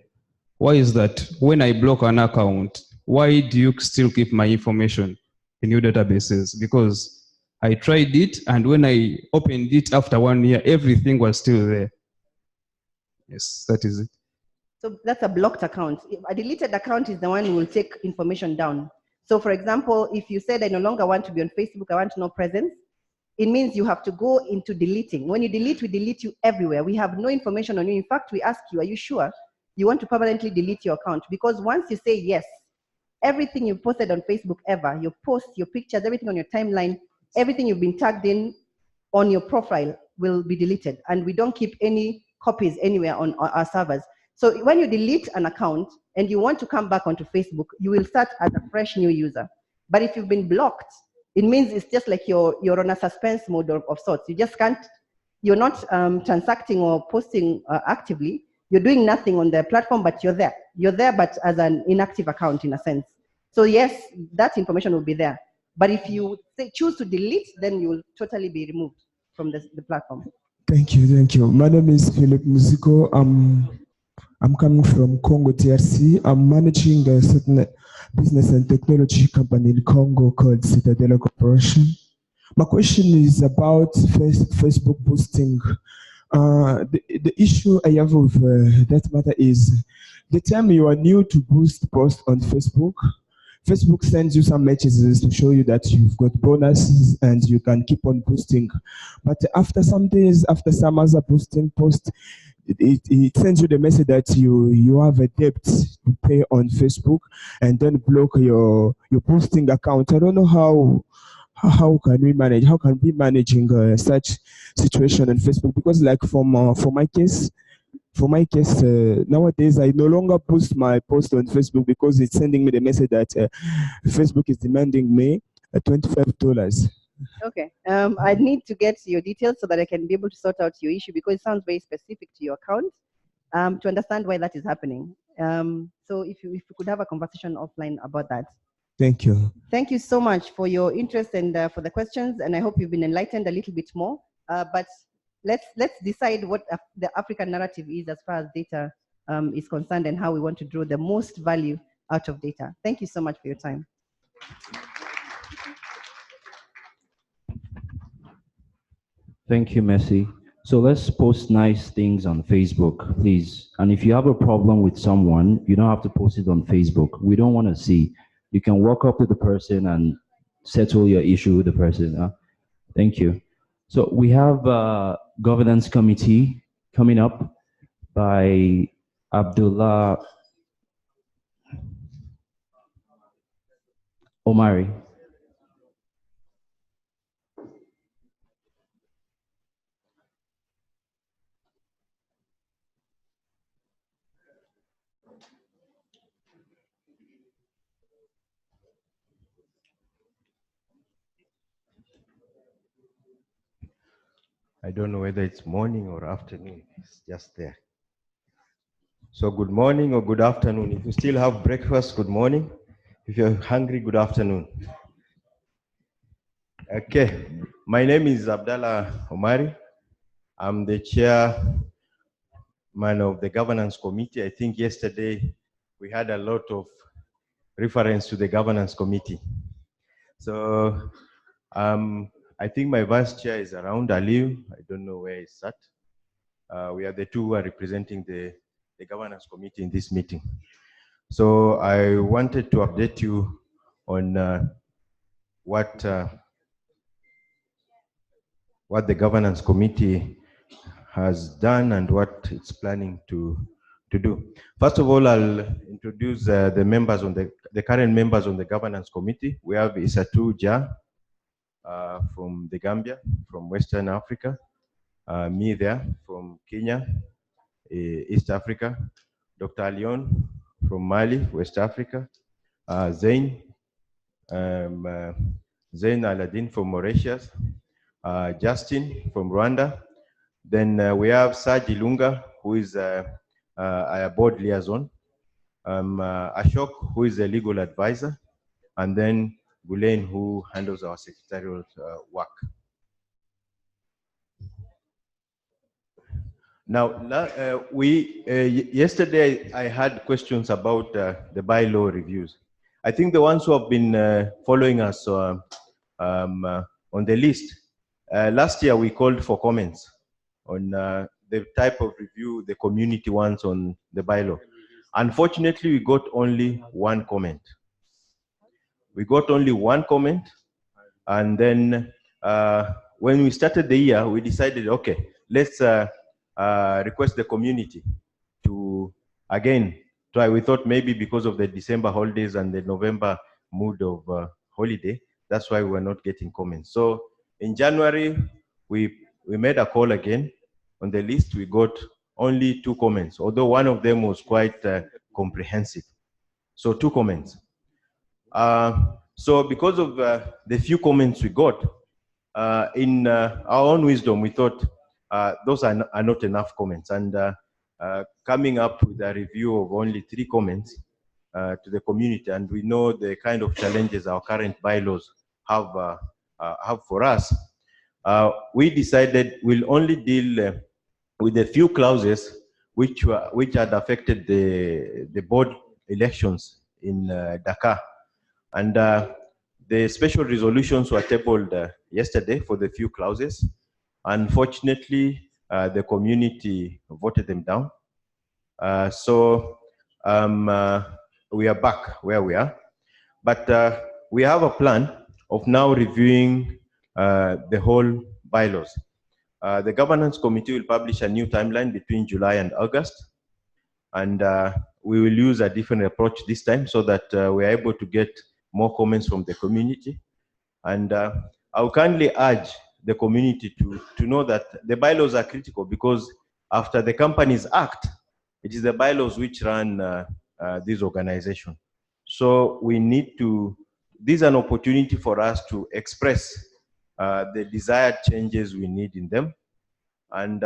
Why is that when I block an account, why do you still keep my information in your databases? Because I tried it, and when I opened it after 1 year, everything was still there. Yes, that is it. So that's a blocked account. A deleted account is the one who will take information down. So for example, if you said, I no longer want to be on Facebook, I want no presence, it means you have to go into deleting. When you delete, we delete you everywhere. We have no information on you. In fact, we ask you, are you sure you want to permanently delete your account? Because once you say yes, everything you posted on Facebook ever, your posts, your pictures, everything on your timeline, everything you've been tagged in on your profile will be deleted. And we don't keep any copies anywhere on our servers. So when you delete an account and you want to come back onto Facebook, you will start as a fresh new user. But if you've been blocked, it means it's just like you're on a suspense mode of sorts. You just can't, you're not transacting or posting actively. You're doing nothing on the platform, but you're there. You're there, but as an inactive account in a sense. So yes, that information will be there. But if you choose to delete, then you will totally be removed from the platform. Thank you, thank you. My name is Philip Musico. I'm coming from Congo, DRC. I'm managing a certain business and technology company in Congo called Citadel Corporation. My question is about Facebook boosting. The issue I have with that matter is the time you are new to boost post on Facebook, Facebook sends you some messages to show you that you've got bonuses and you can keep on boosting. But after some days, after some other boosting post, it sends you the message that you have a debt to pay on Facebook and then block your posting account. I don't know how can we manage, how can we managing such situation on Facebook? Because like for my case, nowadays I no longer post my post on Facebook because it's sending me the message that Facebook is demanding me $25. Okay, I need to get your details so that I can be able to sort out your issue, because it sounds very specific to your account, to understand why that is happening. So if you could have a conversation offline about that. Thank you. Thank you so much for your interest and for the questions, and I hope you've been enlightened a little bit more. But let's decide what the African narrative is as far as data is concerned, and how we want to draw the most value out of data. Thank you so much for your time. Thank you, Messi. So let's post nice things on Facebook, please. And if you have a problem with someone, you don't have to post it on Facebook. We don't want to see. You can walk up to the person and settle your issue with the person. Thank you. So we have a governance committee coming up by Abdallah Omari. I don't know whether it's morning or afternoon. It's just there. So good morning or good afternoon. If you still have breakfast, good morning. If you're hungry, good afternoon. Okay, my name is Abdallah Omari. I'm the chairman of the governance committee. I think yesterday we had a lot of reference to the governance committee. So I think my vice chair is around, Aliu. I don't know where he's at. We are the two who are representing the governance committee in this meeting. So I wanted to update you on what the governance committee has done and what it's planning to do. First of all, I'll introduce the members on the current members on the governance committee. We have Isatu Ja from the Gambia, from Western Africa. Me there from Kenya, East Africa. Dr. Leon from Mali, West Africa. Zain Aladdin from Mauritius. Justin from Rwanda. Then we have Saji Lunga, who is a board liaison. Ashok, who is a legal advisor. And then Gulain, who handles our secretarial work. Now, yesterday I had questions about the bylaw reviews. I think the ones who have been following us on the list, last year we called for comments on the type of review the community wants on the bylaw. Unfortunately, we got only one comment. We got only one comment, and then when we started the year, we decided, okay, let's request the community to again try. We thought maybe because of the December holidays and the November mood of holiday, that's why we were not getting comments. So in January, we made a call again. On the list, we got only 2 comments, although one of them was quite comprehensive. So 2 comments. So because of the few comments we got, in our own wisdom, we thought those are not enough comments. And coming up with a review of only 3 comments to the community, and we know the kind of challenges our current bylaws have for us, we decided we'll only deal with a few clauses which had affected the board elections in Dakar. And the special resolutions were tabled yesterday for the few clauses. Unfortunately, the community voted them down. So we are back where we are. But we have a plan of now reviewing the whole bylaws. The governance committee will publish a new timeline between July and August. And we will use a different approach this time so that we are able to get more comments from the community. And I will kindly urge the community to know that the bylaws are critical, because after the Companies Act, it is the bylaws which run this organization. So we need to, this is an opportunity for us to express the desired changes we need in them, and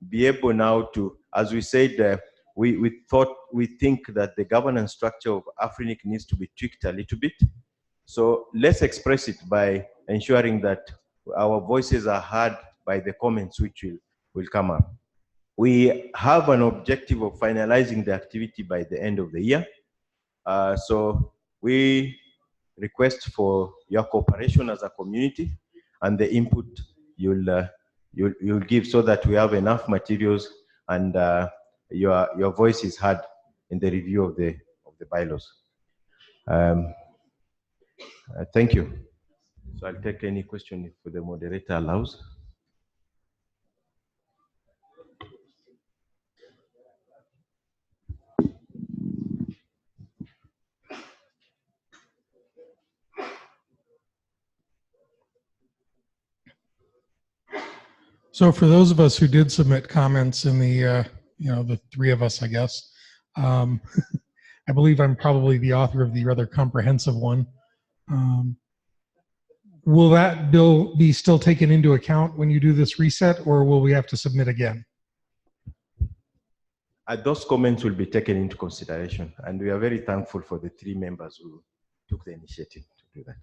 be able now to, as we said, we think that the governance structure of AFRINIC needs to be tweaked a little bit. So let's express it by ensuring that our voices are heard by the comments which will come up. We have an objective of finalizing the activity by the end of the year. So we request for your cooperation as a community and the input you'll give, so that we have enough materials and your voice is heard in the review of the bylaws. Thank you. So I'll take any question if the moderator allows. So for those of us who did submit comments in the, the 3 of us, I guess, I believe I'm probably the author of the rather comprehensive one. will that bill be still taken into account when you do this reset, or will we have to submit again? Those comments will be taken into consideration, and we are very thankful for the 3 members who took the initiative to do that.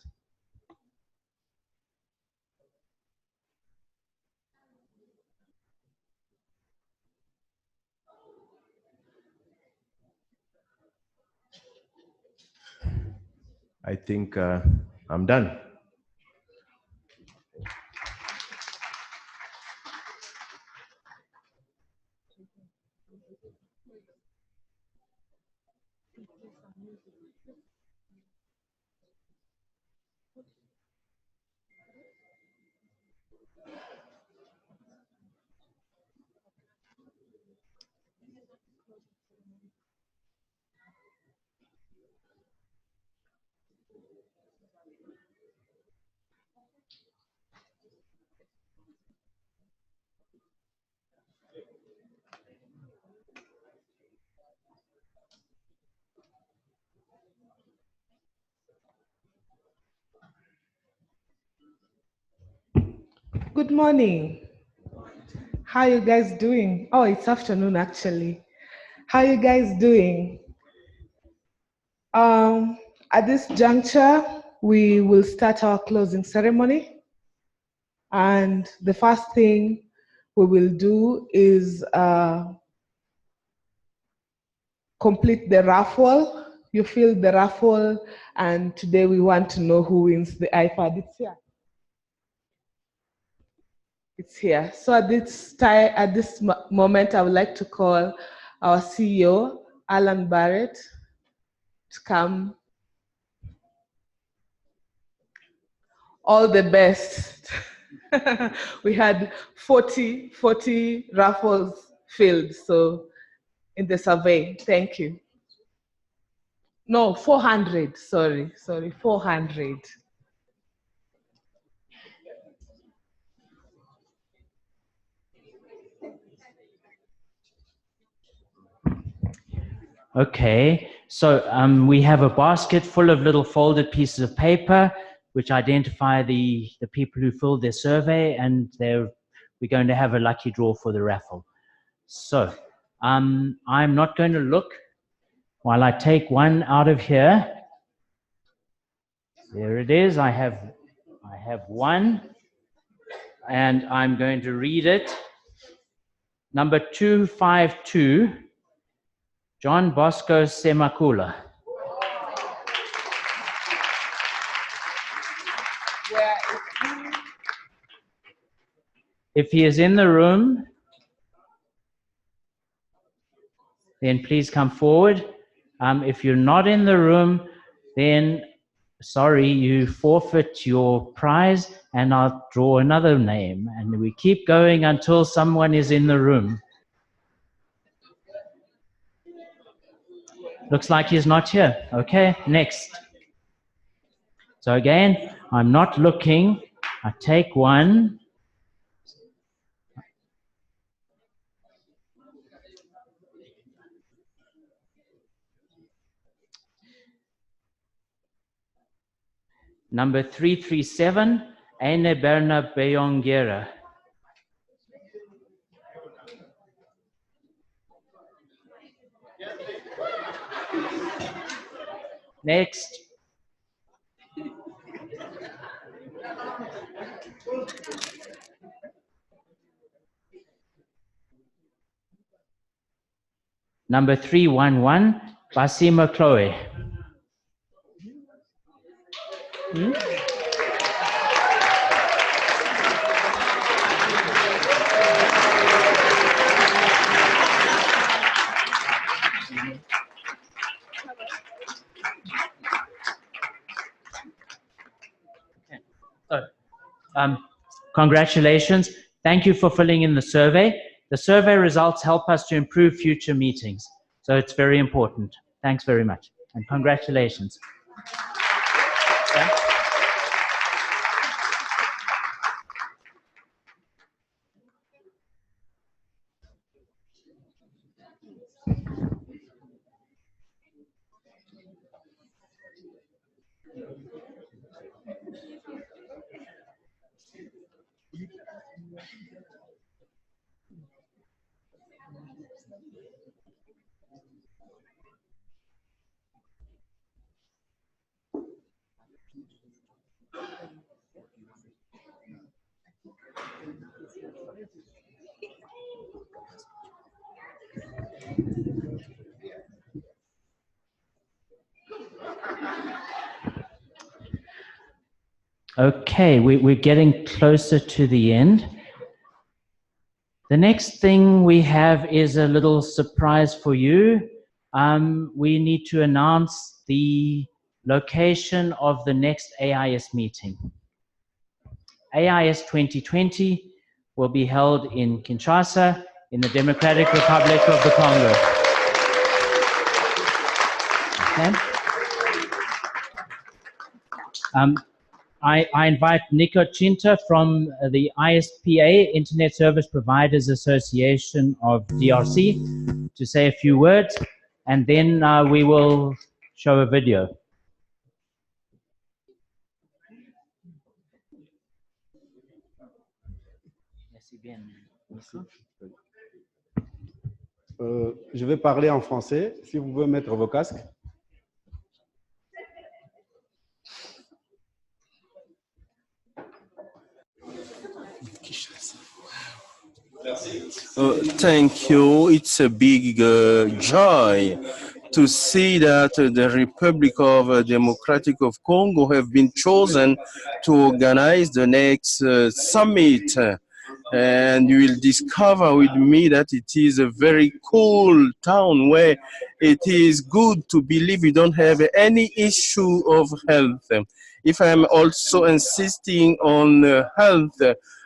I think I'm done. Good morning. How you guys doing? Oh, it's afternoon actually. How you guys doing? At this juncture, we will start our closing ceremony. And the first thing we will do is complete the raffle. You fill the raffle, and today we want to know who wins the iPad. It's here. It's here. So at this moment, I would like to call our CEO, Barrett, to come. All the best. We had 40 raffles filled, so in the survey. Thank you. No, 400. Sorry, 400. Okay, so we have a basket full of little folded pieces of paper which identify the people who filled their survey, and we're going to have a lucky draw for the raffle. So I'm not going to look while I take one out of here. There it is. I have one, and I'm going to read it. Number 252. John Bosco Semakula. If he is in the room, then please come forward. If you're not in the room, then sorry, you forfeit your prize, and I'll draw another name. And we keep going until someone is in the room. Looks like he's not here. Okay, next. So again, I'm not looking. I take one. Number 337, Aine Berna Beyongera. Next. Number 311, Basima Chloe. Congratulations. Thank you for filling in the survey. The survey results help us to improve future meetings. So it's very important. Thanks very much. And congratulations. Yeah. Okay, we're getting closer to the end. The next thing we have is a little surprise for you. We need to announce the location of the next AIS meeting. AIS 2020 will be held in Kinshasa, in the Democratic Republic of the Congo. Okay. I invite Nico Chinta from the ISPA, Internet Service Providers Association of DRC, to say a few words, and then we will show a video. Je vais parler en français, si vous pouvez mettre vos casques. Thank you. It's a big joy to see that the Republic of Democratic of Congo have been chosen to organize the next summit. And you will discover with me that it is a very cool town where it is good to believe we don't have any issue of health. If I'm also insisting on health,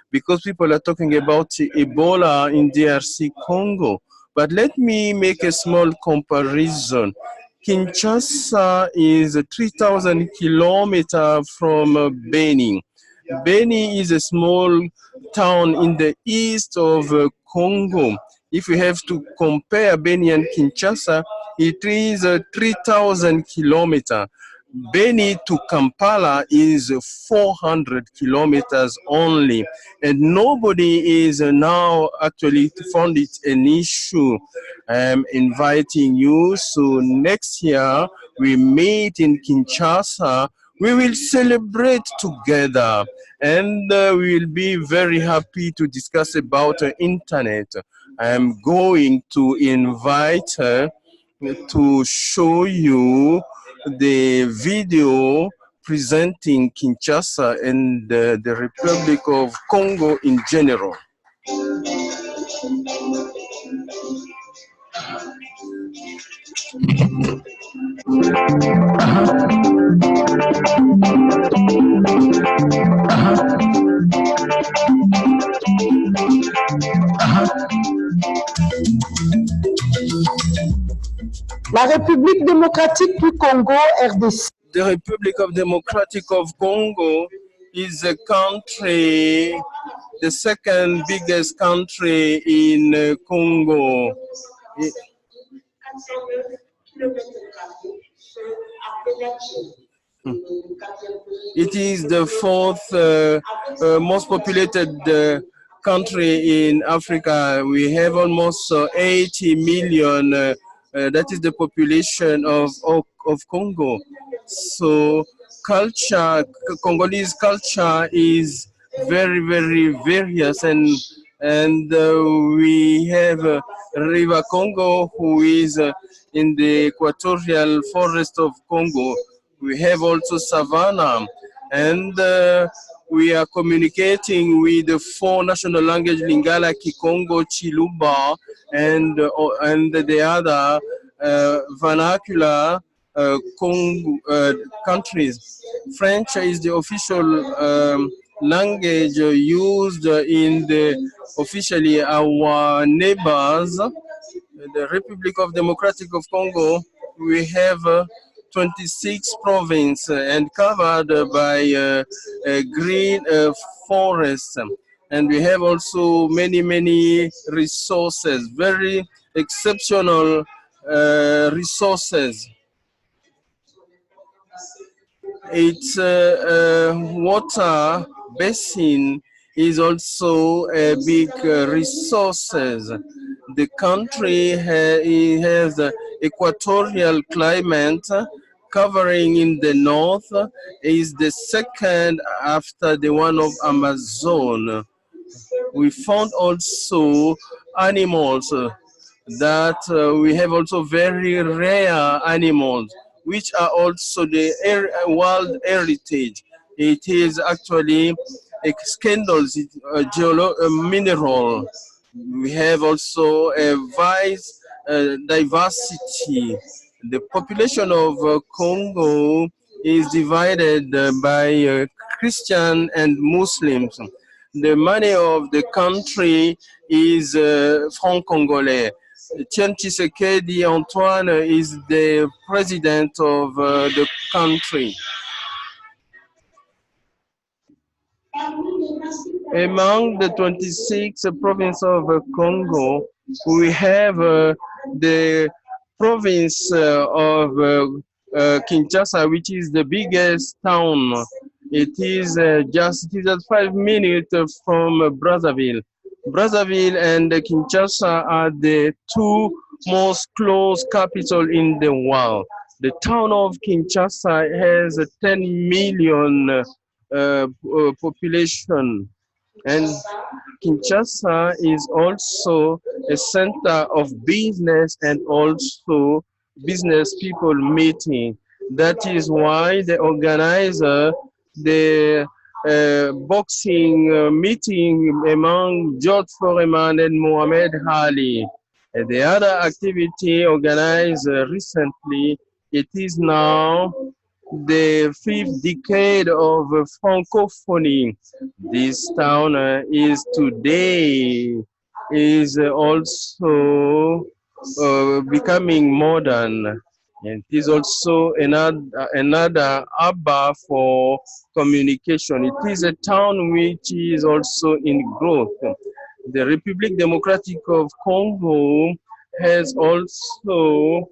because people are talking about Ebola in DRC Congo. But let me make a small comparison. Kinshasa is 3,000 kilometers from Beni. Beni is a small town in the east of Congo. If we have to compare Beni and Kinshasa, it is 3,000 kilometers. Beni to Kampala is 400 kilometers only, and nobody is now actually found it an issue. I'm inviting you, so next year we meet in Kinshasa. We will celebrate together, and we will be very happy to discuss about internet. I am going to invite her to show you the video presenting Kinshasa and the Republic of Congo in general. La République démocratique du Congo, RDC. The Republic of Democratic of Congo is a country, the second biggest country in Congo. It is the fourth most populated country in Africa. We have almost 80 million. That is the population of Congo. So culture, Congolese culture is very, very various, and we have River Congo, who is in the equatorial forest of Congo. We have also Savannah, and we are communicating with the 4 national languages: Lingala, Kikongo, Chiluba, and the other vernacular countries. French is the official language used in the officially our neighbors. The Republic of Democratic of Congo, we have 26 provinces and covered by green forests. And we have also many, many resources, very exceptional resources. Its water basin is also a big resources. The country has equatorial climate, covering in the north is the second after the one of Amazon. We found also animals that we have also very rare animals, which are also the world heritage. It is actually a scandalous mineral. We have also a vast diversity. The population of Congo is divided by Christian and Muslims. The money of the country is franc congolais. Tshisekedi Antoine is the president of the country. Among the 26 provinces of Congo, we have the province of Kinshasa, which is the biggest town. It is just 5 minutes from Brazzaville. Brazzaville and Kinshasa are the two most close capitals in the world. The town of Kinshasa has a 10 million population, and Kinshasa is also a center of business and also business people meeting. That is why the organizer the boxing meeting among George Foreman and Muhammad Ali. The other activity organized recently, it is now the 5th decade of Francophonie. This town is today also becoming modern. And it is also another hub for communication. It is a town which is also in growth. The Republic Democratic of Congo has also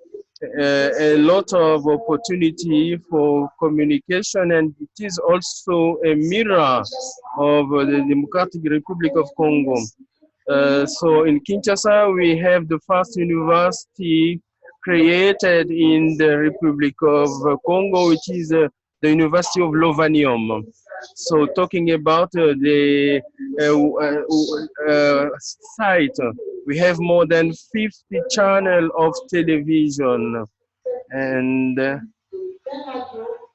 a lot of opportunity for communication, and it is also a mirror of the Democratic Republic of Congo. So in Kinshasa, we have the first university created in the Republic of Congo, which is the University of Lovanium. So talking about the site, we have more than 50 channels of television, and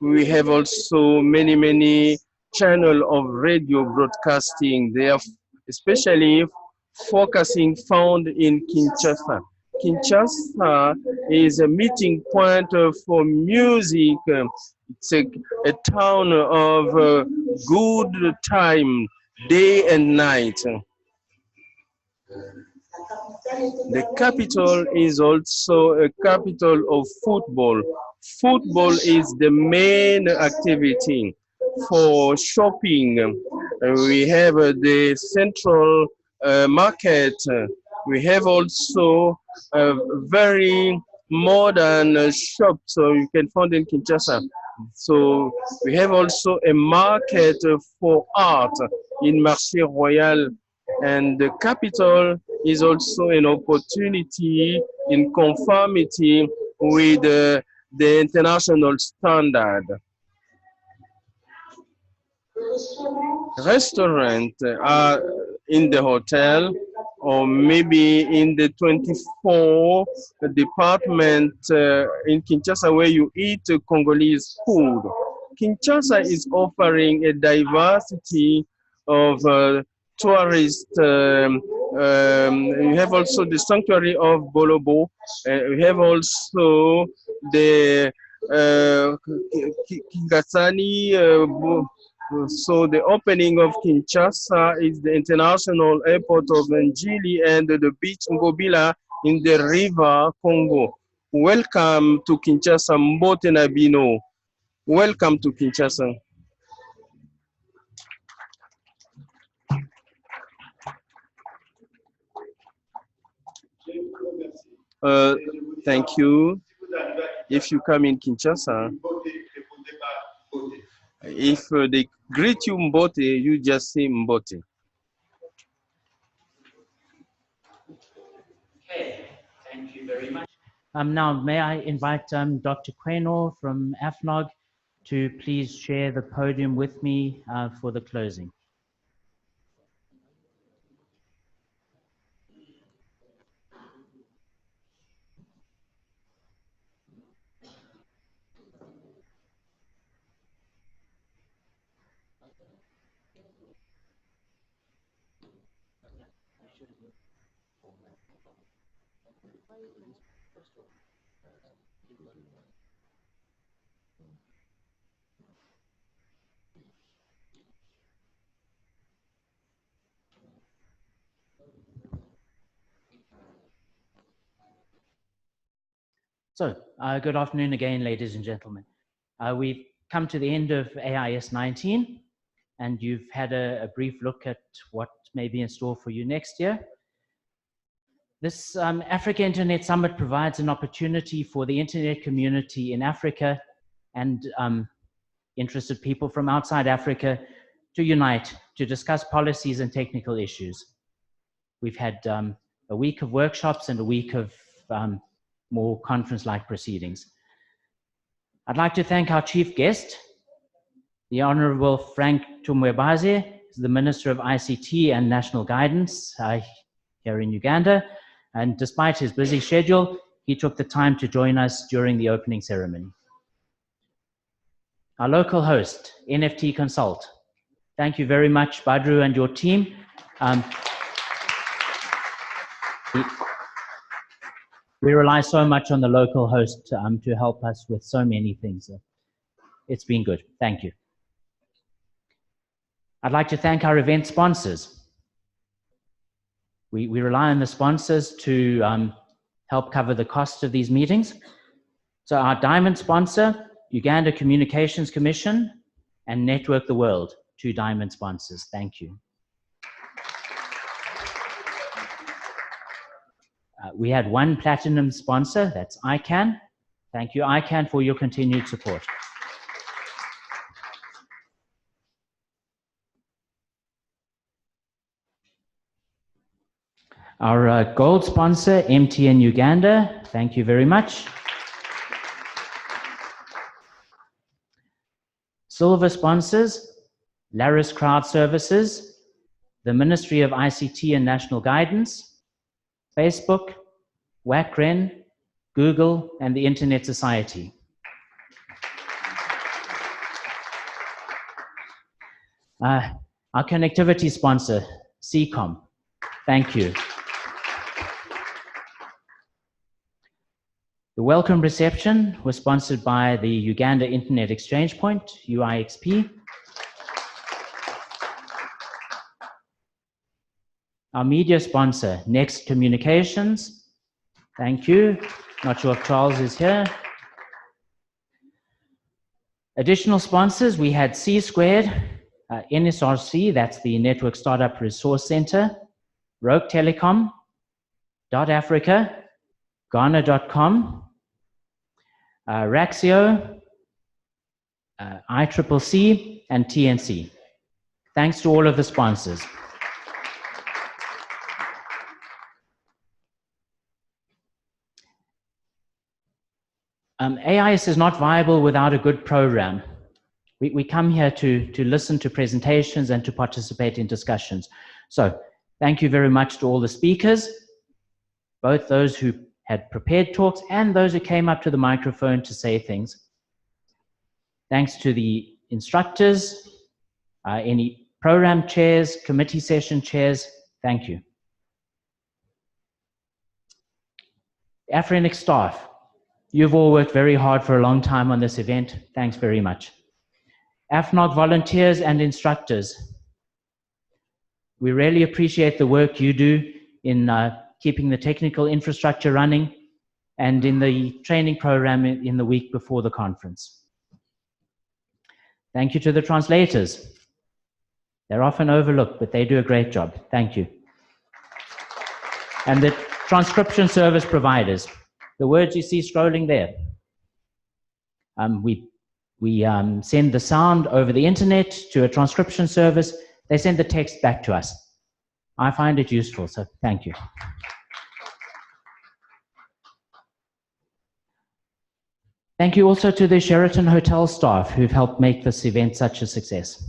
we have also many channels of radio broadcasting. They are especially focusing found in Kinshasa. Kinshasa is a meeting point for music. It's a town of good time, day and night. The capital is also a capital of football. Football is the main activity. For shopping, we have the central market. We have also a very modern shop, so you can find in Kinshasa. So we have also a market for art in Marché Royal, and the capital is also an opportunity in conformity with the international standard. Restaurants are in the hotel, or maybe in the 24 department in Kinshasa where you eat Congolese food. Kinshasa is offering a diversity of tourists. We have also the sanctuary of Bolobo. We have also the Kingasani. So the opening of Kinshasa is the international airport of Njili and the beach Ngobila in the river Congo. Welcome to Kinshasa, Mbote Nabino. Welcome to Kinshasa. Thank you. If you come in Kinshasa, if they greet you Mbote, you just say Mbote. Okay, thank you very much. Now, may I invite Dr. Queno from AFNOG to please share the podium with me for the closing. So, good afternoon again, ladies and gentlemen. We've come to the end of AIS19, and you've had a brief look at what may be in store for you next year. This Africa Internet Summit provides an opportunity for the internet community in Africa and interested people from outside Africa to unite, to discuss policies and technical issues. We've had a week of workshops and a week of more conference-like proceedings. I'd like to thank our chief guest, the Honorable Frank Tumwebaze, the Minister of ICT and National Guidance here in Uganda. And despite his busy schedule, he took the time to join us during the opening ceremony. Our local host, NFT Consult. Thank you very much, Badru and your team. We rely so much on the local host to help us with so many things. It's been good. Thank you. I'd like to thank our event sponsors. We rely on the sponsors to help cover the cost of these meetings. So our diamond sponsor, Uganda Communications Commission, and Network the World, 2 diamond sponsors. Thank you. We had 1 platinum sponsor, that's ICANN. Thank you, ICANN, for your continued support. Our gold sponsor, MTN Uganda, thank you very much. Silver sponsors, Laris Crowd Services, the Ministry of ICT and National Guidance, Facebook, WACREN, Google, and the Internet Society. Our connectivity sponsor, CCOM, thank you. The welcome reception was sponsored by the Uganda Internet Exchange Point, UIXP. Our media sponsor, Next Communications. Thank you. Not sure if Charles is here. Additional sponsors, we had C Squared, NSRC, that's the Network Startup Resource Center, Rogue Telecom, .Africa, Ghana.com, Raxio, ICCC, and TNC. Thanks to all of the sponsors. AIS is not viable without a good program. We come here to listen to presentations and to participate in discussions. So thank you very much to all the speakers, both those who had prepared talks and those who came up to the microphone to say things. Thanks to the instructors, any program chairs, committee session chairs, thank you. AFRINIC staff, you've all worked very hard for a long time on this event. Thanks very much. AFNOG volunteers and instructors, we really appreciate the work you do in keeping the technical infrastructure running and in the training program in the week before the conference. Thank you to the translators. They're often overlooked, but they do a great job. Thank you. And the transcription service providers, the words you see scrolling there. We send the sound over the internet to a transcription service. They send the text back to us. I find it useful, so thank you. Thank you also to the Sheraton Hotel staff who've helped make this event such a success.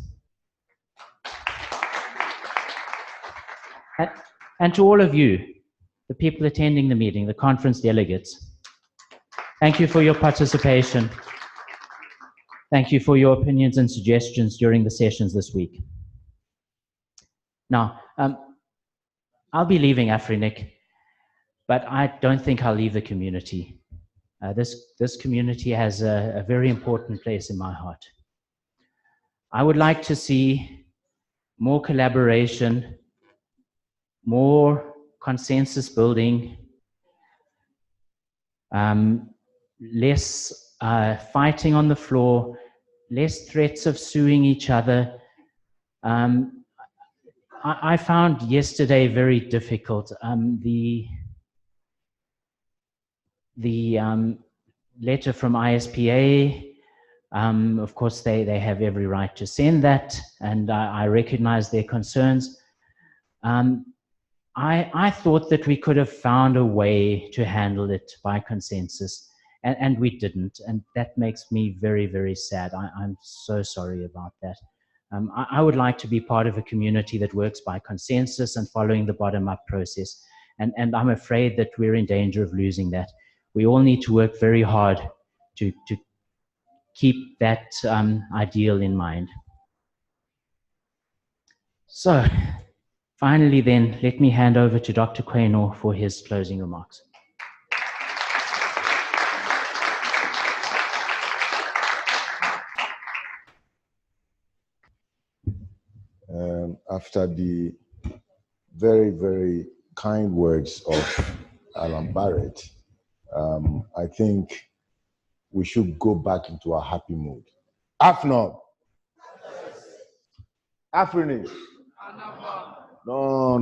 And to all of you, the people attending the meeting, the conference delegates, thank you for your participation. Thank you for your opinions and suggestions during the sessions this week. Now, I'll be leaving AFRINIC, but I don't think I'll leave the community. This community has a very important place in my heart. I would like to see more collaboration, more consensus building, less fighting on the floor, less threats of suing each other. I found yesterday very difficult. The letter from ISPA, of course, they have every right to send that, and I recognize their concerns. I thought that we could have found a way to handle it by consensus, and we didn't, and that makes me very, very sad. I'm so sorry about that. I would like to be part of a community that works by consensus and following the bottom-up process, and I'm afraid that we're in danger of losing that. We all need to work very hard to keep that ideal in mind. So, finally then, let me hand over to Dr. Quaynor for his closing remarks. After the very, very kind words of Alan Barrett, I think we should go back into a happy mood. AFNOG. AFRINIC. No.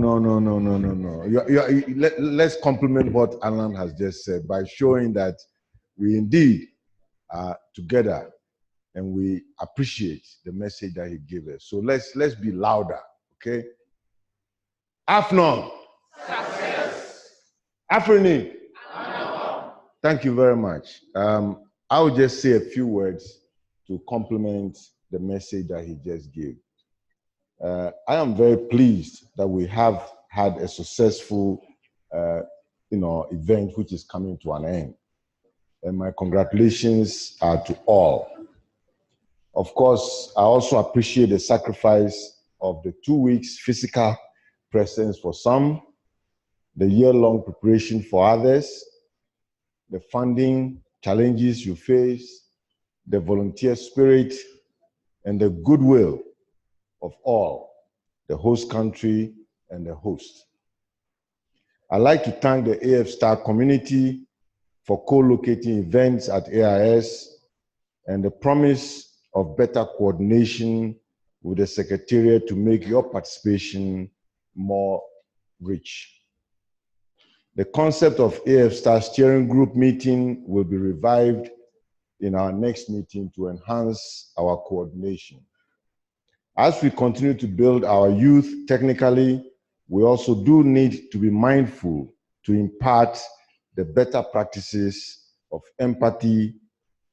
Let's compliment what Alan has just said by showing that we indeed are together and we appreciate the message that he gave us. So let's be louder, okay? AFNOG. AFRINIC. Thank you very much. I will just say a few words to complement the message that he just gave. I am very pleased that we have had a successful event which is coming to an end. And my congratulations are to all. Of course, I also appreciate the sacrifice of the 2 weeks physical presence for some, the year-long preparation for others, the funding challenges you face, the volunteer spirit, and the goodwill of all, the host country and the host. I'd like to thank the AF Star community for co-locating events at AIS and the promise of better coordination with the Secretariat to make your participation more rich. The concept of AF Star Steering Group meeting will be revived in our next meeting to enhance our coordination. As we continue to build our youth technically, we also do need to be mindful to impart the better practices of empathy,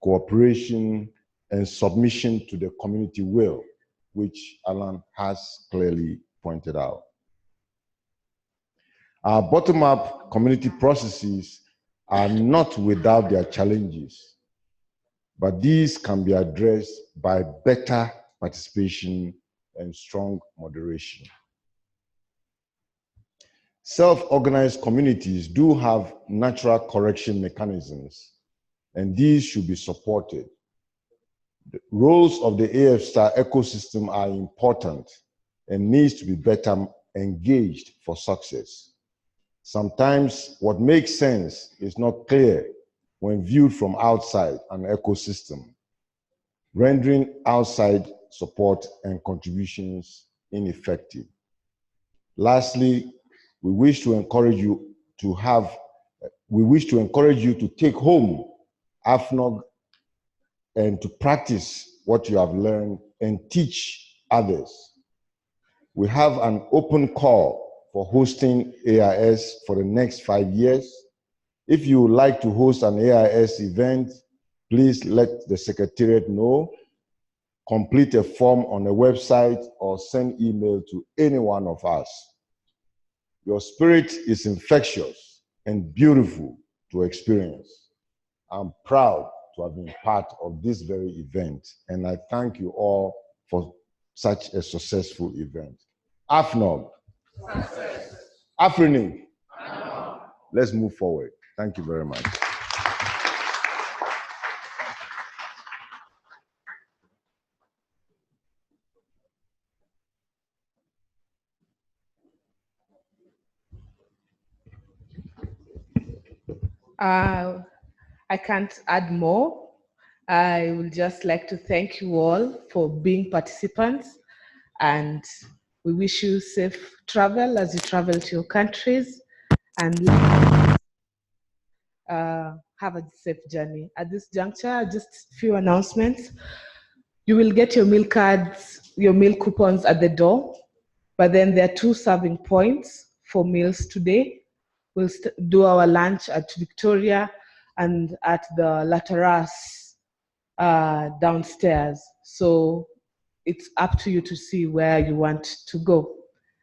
cooperation, and submission to the community will, which Alan has clearly pointed out. Our bottom-up community processes are not without their challenges, but these can be addressed by better participation and strong moderation. Self-organized communities do have natural correction mechanisms, and these should be supported. The roles of the AF Star ecosystem are important and needs to be better engaged for success. Sometimes what makes sense is not clear when viewed from outside an ecosystem, rendering outside support and contributions ineffective. Lastly, we wish to encourage you to take home AFNOG and to practice what you have learned and teach others. We have an open call for hosting AIS for the next 5 years. If you would like to host an AIS event, please let the Secretariat know, complete a form on the website, or send email to any one of us. Your spirit is infectious and beautiful to experience. I'm proud to have been part of this very event, and I thank you all for such a successful event. AFNOG. AFRINIC. Let's move forward. Thank you very much. I can't add more. I would just like to thank you all for being participants, and we wish you safe travel as you travel to your countries, and have a safe journey. At this juncture, just a few announcements. You will get your meal cards, your meal coupons at the door, but then there are 2 serving points for meals today. We'll do our lunch at Victoria and at the La Terrace downstairs. So it's up to you to see where you want to go.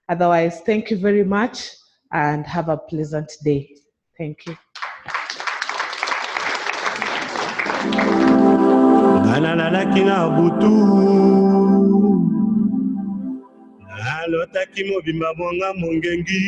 Otherwise, thank you very much and have a pleasant day. Thank you. Alotaki mobimba mwanga mongengi